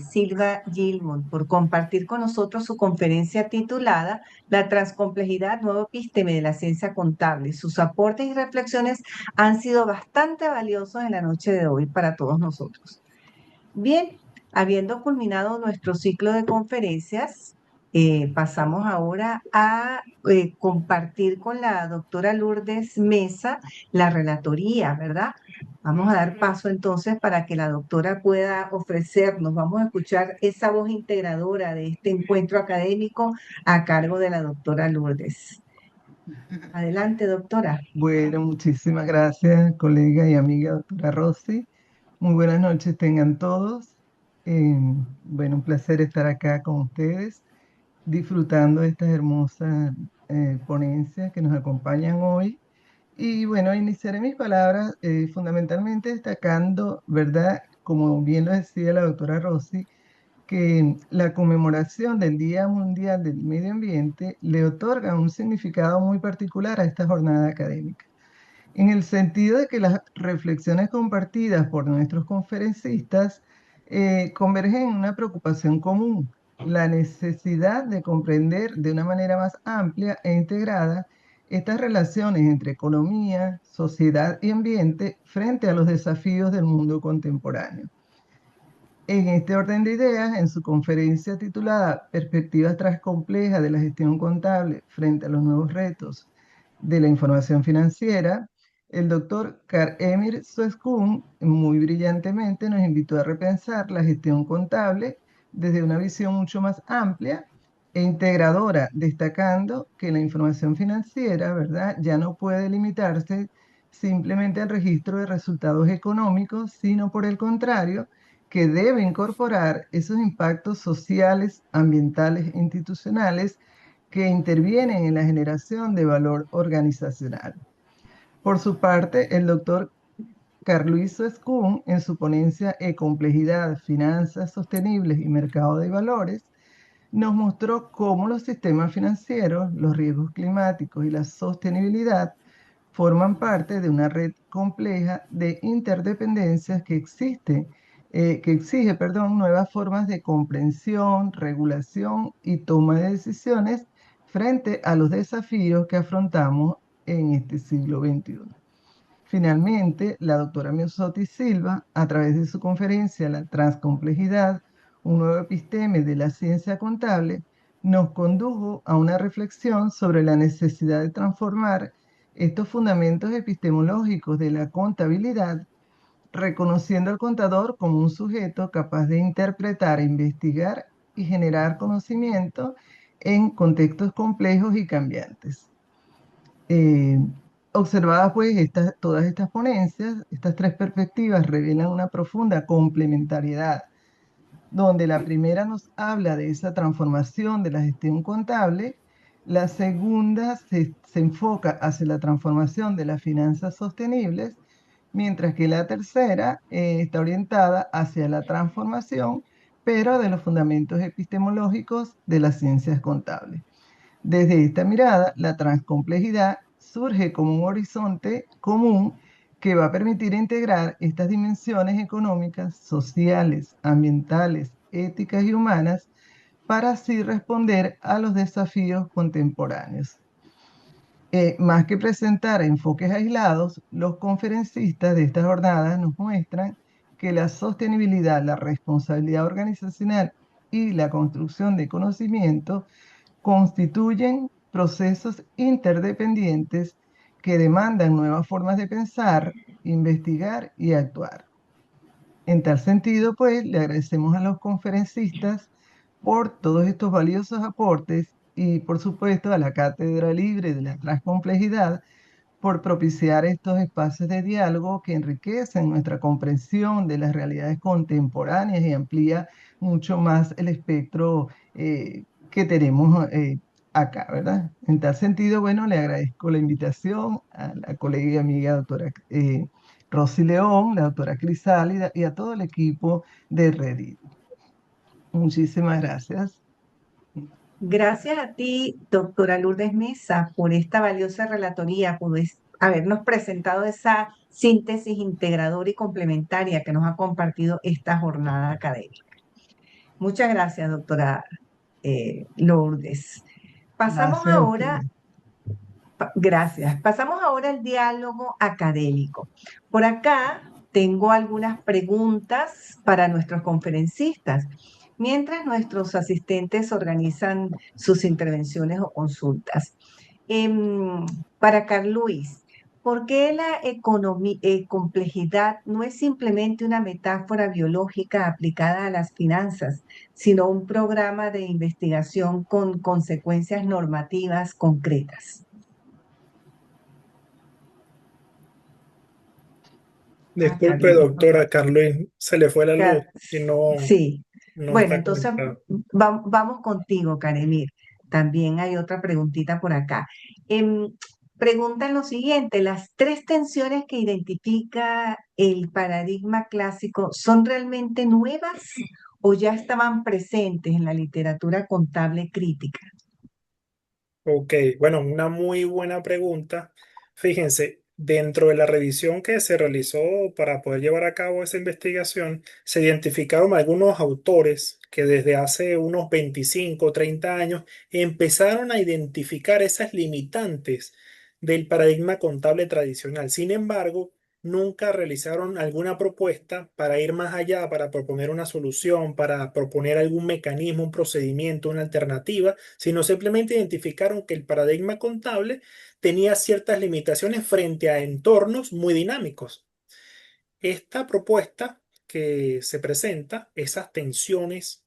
Speaker 1: Silva Gilmont, por compartir con nosotros su conferencia titulada La transcomplejidad, nuevo epísteme de la ciencia contable. Sus aportes y reflexiones han sido bastante valiosos en la noche de hoy para todos nosotros. Bien, habiendo culminado nuestro ciclo de conferencias, pasamos ahora a compartir con la doctora Lourdes Mesa la relatoría, ¿verdad? Vamos a dar paso entonces para que la doctora pueda ofrecernos, vamos a escuchar esa voz integradora de este encuentro académico a cargo de la doctora Lourdes. Adelante, doctora.
Speaker 3: Bueno, muchísimas gracias, colega y amiga doctora Rossi. Muy buenas noches tengan todos. Bueno, un placer estar acá con ustedes, disfrutando de estas hermosas ponencias que nos acompañan hoy. Y bueno, iniciaré mis palabras fundamentalmente destacando, ¿verdad? Como bien lo decía la doctora Rossi, que la conmemoración del Día Mundial del Medio Ambiente le otorga un significado muy particular a esta jornada académica, en el sentido de que las reflexiones compartidas por nuestros conferencistas convergen en una preocupación común: la necesidad de comprender de una manera más amplia e integrada estas relaciones entre economía, sociedad y ambiente frente a los desafíos del mundo contemporáneo. En este orden de ideas, en su conferencia titulada Perspectivas transcomplejas de la gestión contable frente a los nuevos retos de la información financiera, el doctor Karl-Emil Sueskun muy brillantemente nos invitó a repensar la gestión contable desde una visión mucho más amplia e integradora, destacando que la información financiera, ¿verdad?, ya no puede limitarse simplemente al registro de resultados económicos, sino por el contrario, que debe incorporar esos impactos sociales, ambientales e institucionales que intervienen en la generación de valor organizacional. Por su parte, el doctor Carl-Luis Sueskun, en su ponencia Complejidad, Finanzas Sostenibles y Mercado de Valores, nos mostró cómo los sistemas financieros, los riesgos climáticos y la sostenibilidad forman parte de una red compleja de interdependencias que exige, perdón, nuevas formas de comprensión, regulación y toma de decisiones frente a los desafíos que afrontamos en este siglo XXI. Finalmente, la doctora Miosotti Silva, a través de su conferencia La transcomplejidad, un nuevo episteme de la ciencia contable, nos condujo a una reflexión sobre la necesidad de transformar estos fundamentos epistemológicos de la contabilidad, reconociendo al contador como un sujeto capaz de interpretar, investigar y generar conocimiento en contextos complejos y cambiantes. Eh, Observadas pues todas estas ponencias, estas tres perspectivas revelan una profunda complementariedad, donde la primera nos habla de esa transformación de la gestión contable, la segunda se enfoca hacia la transformación de las finanzas sostenibles, mientras que la tercera está orientada hacia la transformación, pero de los fundamentos epistemológicos de las ciencias contables. Desde esta mirada, la transcomplejidad surge como un horizonte común que va a permitir integrar estas dimensiones económicas, sociales, ambientales, éticas y humanas para así responder a los desafíos contemporáneos. Más que presentar enfoques aislados, los conferencistas de estas jornadas nos muestran que la sostenibilidad, la responsabilidad organizacional y la construcción de conocimiento constituyen procesos interdependientes que demandan nuevas formas de pensar, investigar y actuar. En tal sentido, pues, le agradecemos a los conferencistas por todos estos valiosos aportes y, por supuesto, a la Cátedra Libre de la Transcomplejidad por propiciar estos espacios de diálogo que enriquecen nuestra comprensión de las realidades contemporáneas y amplía mucho más el espectro que tenemos acá, ¿verdad? En tal sentido, bueno, le agradezco la invitación a la colega y amiga doctora Rosy León, la doctora Crisálida y a todo el equipo de Reddit. Muchísimas gracias.
Speaker 1: Gracias a ti, doctora Lourdes Mesa, por esta valiosa relatoría, por habernos presentado esa síntesis integradora y complementaria que nos ha compartido esta jornada académica. Muchas gracias, doctora Lourdes. Pasamos
Speaker 3: Gracias a
Speaker 1: ahora,
Speaker 3: ustedes.
Speaker 1: gracias, pasamos ahora al diálogo académico. Por acá tengo algunas preguntas para nuestros conferencistas, mientras nuestros asistentes organizan sus intervenciones o consultas. Para Carl Luis, ¿por qué la complejidad no es simplemente una metáfora biológica aplicada a las finanzas, sino un programa de investigación con consecuencias normativas concretas?
Speaker 2: Disculpe,
Speaker 1: Carlos.
Speaker 2: doctora, Carlos, se le fue la luz y
Speaker 1: Sí.
Speaker 2: no
Speaker 1: Bueno,
Speaker 2: está
Speaker 1: entonces
Speaker 2: conectado.
Speaker 1: vamos contigo, Karemir. También hay otra preguntita por acá. Em, Preguntan lo siguiente, ¿las tres tensiones que identifica el paradigma clásico son realmente nuevas o ya estaban presentes en la literatura contable crítica?
Speaker 2: Ok, bueno, una muy buena pregunta. Fíjense, dentro de la revisión que se realizó para poder llevar a cabo esa investigación, se identificaron algunos autores que desde hace unos 25 o 30 años empezaron a identificar esas limitantes del paradigma contable tradicional. Sin embargo, nunca realizaron alguna propuesta para ir más allá, para proponer una solución, para proponer algún mecanismo, un procedimiento, una alternativa, sino simplemente identificaron que el paradigma contable tenía ciertas limitaciones frente a entornos muy dinámicos. Esta propuesta que se presenta, esas tensiones,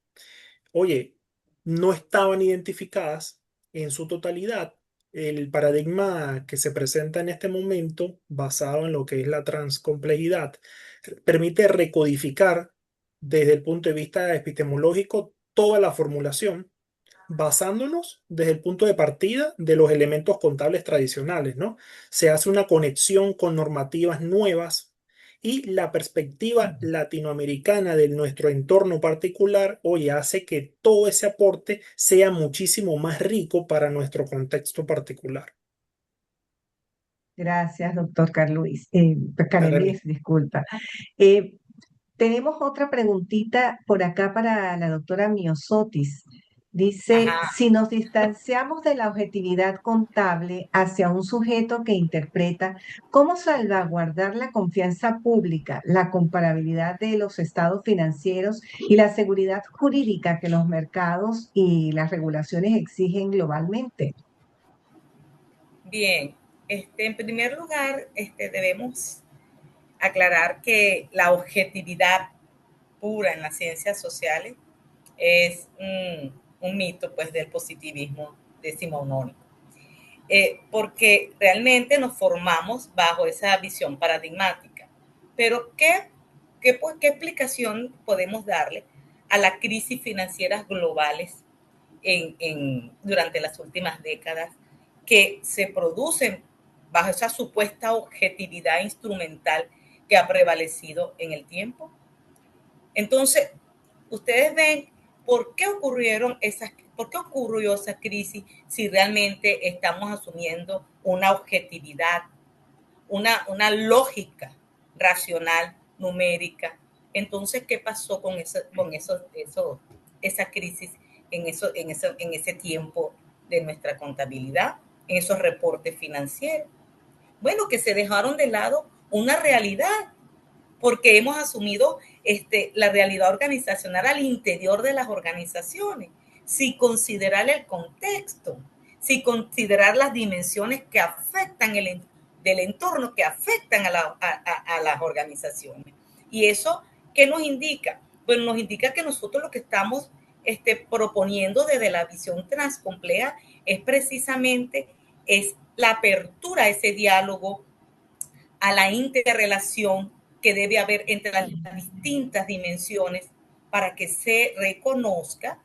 Speaker 2: oye, no estaban identificadas en su totalidad. El paradigma que se presenta en este momento, basado en lo que es la transcomplejidad, permite recodificar desde el punto de vista epistemológico toda la formulación, basándonos desde el punto de partida de los elementos contables tradicionales, ¿no? Se hace una conexión con normativas nuevas y la perspectiva latinoamericana de nuestro entorno particular, oye, hace que todo ese aporte sea muchísimo más rico para nuestro contexto particular.
Speaker 1: Gracias, doctor Carluis. Karen
Speaker 2: Darling.
Speaker 1: Luis, disculpa. Eh, Tenemos otra preguntita por acá para la doctora Miosotis. Dice,
Speaker 5: Ajá.
Speaker 1: si nos distanciamos de la objetividad contable hacia un sujeto que interpreta, ¿cómo salvaguardar la confianza pública, la comparabilidad de los estados financieros y la seguridad jurídica que los mercados y las regulaciones exigen globalmente?
Speaker 5: Bien, en primer lugar, debemos aclarar que la objetividad pura en las ciencias sociales es un mito pues del positivismo decimonónico, porque realmente nos formamos bajo esa visión paradigmática. Pero ¿qué explicación podemos darle a las crisis financieras globales durante las últimas décadas que se producen bajo esa supuesta objetividad instrumental que ha prevalecido en el tiempo? Entonces, ustedes ven por qué ocurrió esa crisis si realmente estamos asumiendo una objetividad, una lógica racional, numérica. Entonces, ¿qué pasó con esa crisis en ese tiempo de nuestra contabilidad, en esos reportes financieros? Bueno, que se dejaron de lado una realidad, porque hemos asumido la realidad organizacional al interior de las organizaciones, sin considerar el contexto, sin considerar las dimensiones que afectan del entorno, que afectan a las organizaciones. ¿Y eso qué nos indica? Bueno, nos indica que nosotros lo que estamos proponiendo desde la visión transcompleja es precisamente la apertura a ese diálogo, a la interrelación que debe haber entre las distintas dimensiones para que se reconozca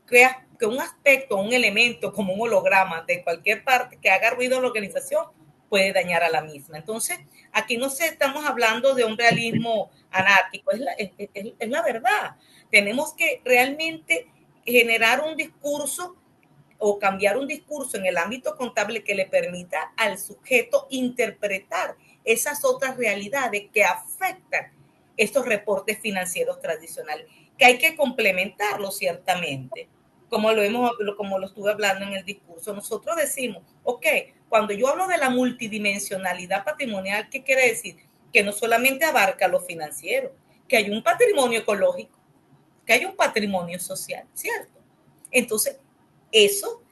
Speaker 5: que un aspecto, un elemento como un holograma de cualquier parte que haga ruido en la organización puede dañar a la misma. Entonces, aquí no estamos hablando de un realismo anárquico, es la verdad. Tenemos que realmente generar un discurso o cambiar un discurso en el ámbito contable que le permita al sujeto interpretar esas otras realidades que afectan estos reportes financieros tradicionales, que hay que complementarlo ciertamente, como lo estuve hablando en el discurso. Nosotros decimos, ok, cuando yo hablo de la multidimensionalidad patrimonial, ¿qué quiere decir? Que no solamente abarca lo financiero, que hay un patrimonio ecológico, que hay un patrimonio social, ¿cierto? Entonces, eso,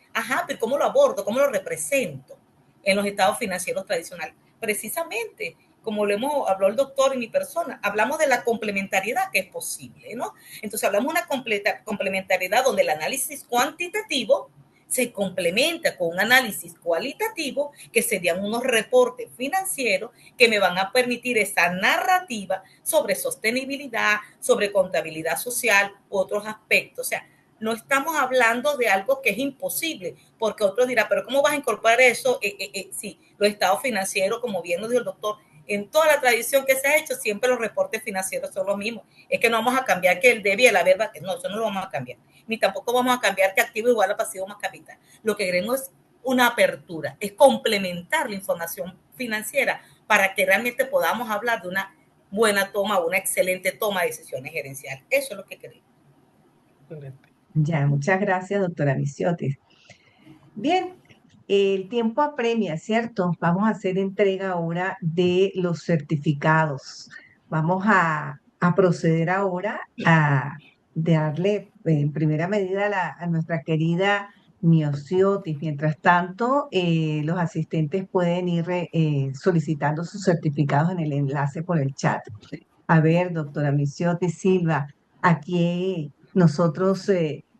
Speaker 5: pero ¿cómo lo abordo? ¿Cómo lo represento en los estados financieros tradicionales? Precisamente, como lo habló el doctor y mi persona, hablamos de la complementariedad que es posible, ¿no? Entonces hablamos de una complementariedad donde el análisis cuantitativo se complementa con un análisis cualitativo, que serían unos reportes financieros que me van a permitir esa narrativa sobre sostenibilidad, sobre contabilidad social u otros aspectos. O sea, no estamos hablando de algo que es imposible, porque otros dirán, pero ¿cómo vas a incorporar eso? Sí, los estados financieros, como bien nos dijo el doctor, en toda la tradición que se ha hecho, siempre los reportes financieros son los mismos. Es que no vamos a cambiar que el debe y el haber, no, eso no lo vamos a cambiar. Ni tampoco vamos a cambiar que activo igual a pasivo más capital. Lo que queremos es una apertura, es complementar la información financiera para que realmente podamos hablar de una buena toma, una excelente toma de decisiones gerenciales. Eso es lo que queremos.
Speaker 1: Ya, muchas gracias, doctora Misiotis. Bien, el tiempo apremia, ¿cierto? Vamos a hacer entrega ahora de los certificados. Vamos a proceder ahora a darle en primera medida a nuestra querida Misiotis. Mientras tanto, los asistentes pueden ir solicitando sus certificados en el enlace por el chat. A ver, doctora Misiotis Silva, aquí nosotros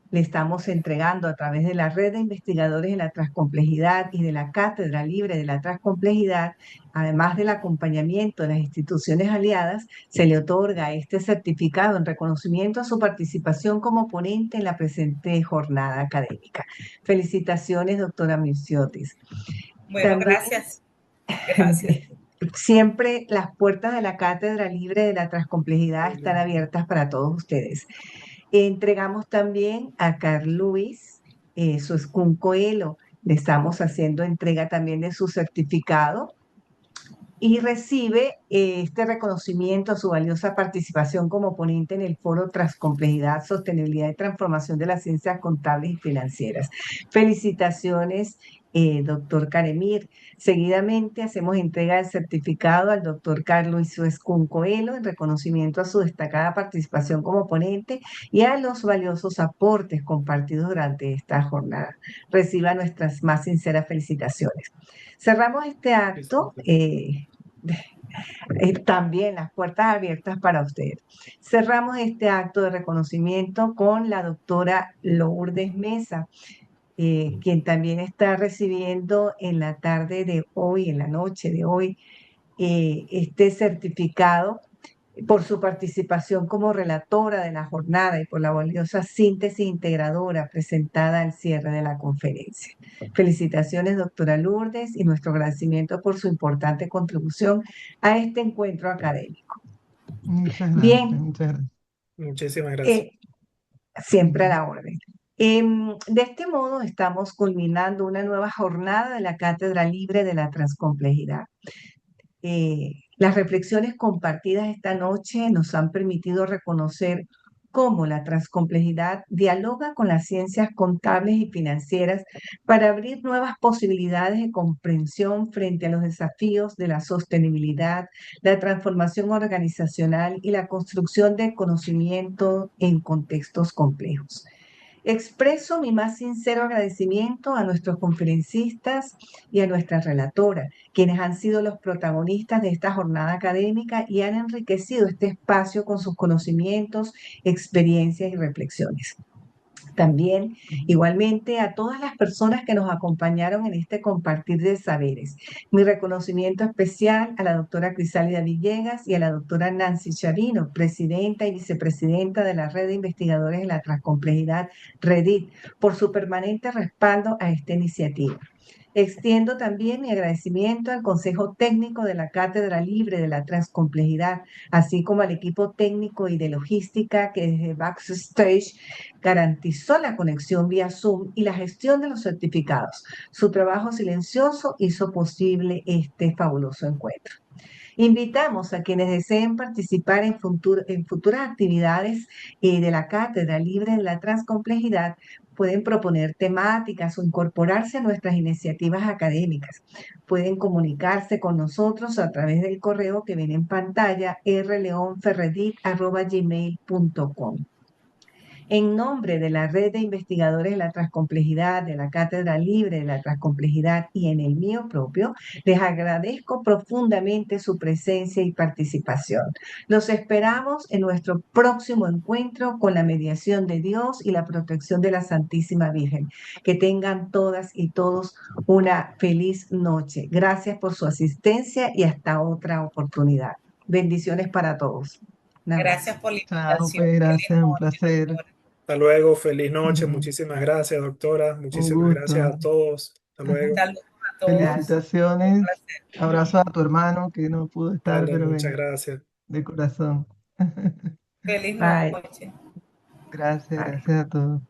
Speaker 1: le estamos entregando a través de la red de investigadores de la transcomplejidad y de la Cátedra Libre de la Transcomplejidad, además del acompañamiento de las instituciones aliadas, se le otorga este certificado en reconocimiento a su participación como ponente en la presente jornada académica. Felicitaciones, doctora Misiotis.
Speaker 5: Bueno,
Speaker 1: También,
Speaker 5: gracias. Gracias.
Speaker 1: siempre las puertas de la Cátedra Libre de la Transcomplejidad están abiertas para todos ustedes. Entregamos también a Carl Luis su Skun Coelho. Le estamos haciendo entrega también de su certificado y recibe este reconocimiento a su valiosa participación como ponente en el foro Transcomplejidad, Sostenibilidad y Transformación de las Ciencias Contables y Financieras. Felicitaciones, doctor Karemir. Seguidamente hacemos entrega del certificado al doctor Carlos Escún Coelho en reconocimiento a su destacada participación como ponente y a los valiosos aportes compartidos durante esta jornada. Reciba nuestras más sinceras felicitaciones. Cerramos este acto. También las puertas abiertas para ustedes. Cerramos este acto de reconocimiento con la doctora Lourdes Mesa, quien también está recibiendo en la tarde de hoy, en la noche de hoy, este certificado por su participación como relatora de la jornada y por la valiosa síntesis integradora presentada al cierre de la conferencia. Felicitaciones, doctora Lourdes, y nuestro agradecimiento por su importante contribución a este encuentro académico.
Speaker 3: Muchas gracias,
Speaker 1: Bien,
Speaker 3: muchas gracias.
Speaker 2: Muchísimas gracias.
Speaker 1: siempre a la orden. De este modo, estamos culminando una nueva jornada de la Cátedra Libre de la Transcomplejidad. Las reflexiones compartidas esta noche nos han permitido reconocer cómo la transcomplejidad dialoga con las ciencias contables y financieras para abrir nuevas posibilidades de comprensión frente a los desafíos de la sostenibilidad, la transformación organizacional y la construcción de conocimiento en contextos complejos. Expreso mi más sincero agradecimiento a nuestros conferencistas y a nuestra relatora, quienes han sido los protagonistas de esta jornada académica y han enriquecido este espacio con sus conocimientos, experiencias y reflexiones. También, igualmente, a todas las personas que nos acompañaron en este compartir de saberes. Mi reconocimiento especial a la doctora Crisálida Villegas y a la doctora Nancy Charino, presidenta y vicepresidenta de la Red de Investigadores en la Transcomplejidad, REDIT, por su permanente respaldo a esta iniciativa. Extiendo también mi agradecimiento al Consejo Técnico de la Cátedra Libre de la Transcomplejidad, así como al equipo técnico y de logística que desde Backstage garantizó la conexión vía Zoom y la gestión de los certificados. Su trabajo silencioso hizo posible este fabuloso encuentro. Invitamos a quienes deseen participar en futuras actividades de la Cátedra Libre de la Transcomplejidad. Pueden proponer temáticas o incorporarse a nuestras iniciativas académicas. Pueden comunicarse con nosotros a través del correo que ven en pantalla rleonferredit@gmail.com. En nombre de la Red de Investigadores de la Transcomplejidad, de la Cátedra Libre de la Transcomplejidad y en el mío propio, les agradezco profundamente su presencia y participación. Los esperamos en nuestro próximo encuentro con la mediación de Dios y la protección de la Santísima Virgen. Que tengan todas y todos una feliz noche. Gracias por su asistencia y hasta otra oportunidad. Bendiciones para todos. Un abrazo.
Speaker 5: Gracias por la
Speaker 3: Chao,
Speaker 5: invitación.
Speaker 3: pues
Speaker 5: Feliz
Speaker 3: gracias, un
Speaker 5: noche,
Speaker 3: placer.
Speaker 5: doctora.
Speaker 2: Hasta luego, feliz noche.
Speaker 3: Ujú.
Speaker 2: Muchísimas gracias, doctora.
Speaker 3: Un
Speaker 2: Muchísimas gracias a
Speaker 3: gusto.
Speaker 2: todos. Hasta luego.
Speaker 5: Saludos a todos. Un
Speaker 3: Felicitaciones.
Speaker 5: placer.
Speaker 3: Abrazos a tu hermano que no pudo estar,
Speaker 2: Dale,
Speaker 3: pero
Speaker 2: muchas
Speaker 3: bueno,
Speaker 2: gracias.
Speaker 3: de corazón.
Speaker 5: Feliz
Speaker 1: Bye.
Speaker 5: noche.
Speaker 3: Gracias,
Speaker 1: Bye.
Speaker 3: gracias a todos.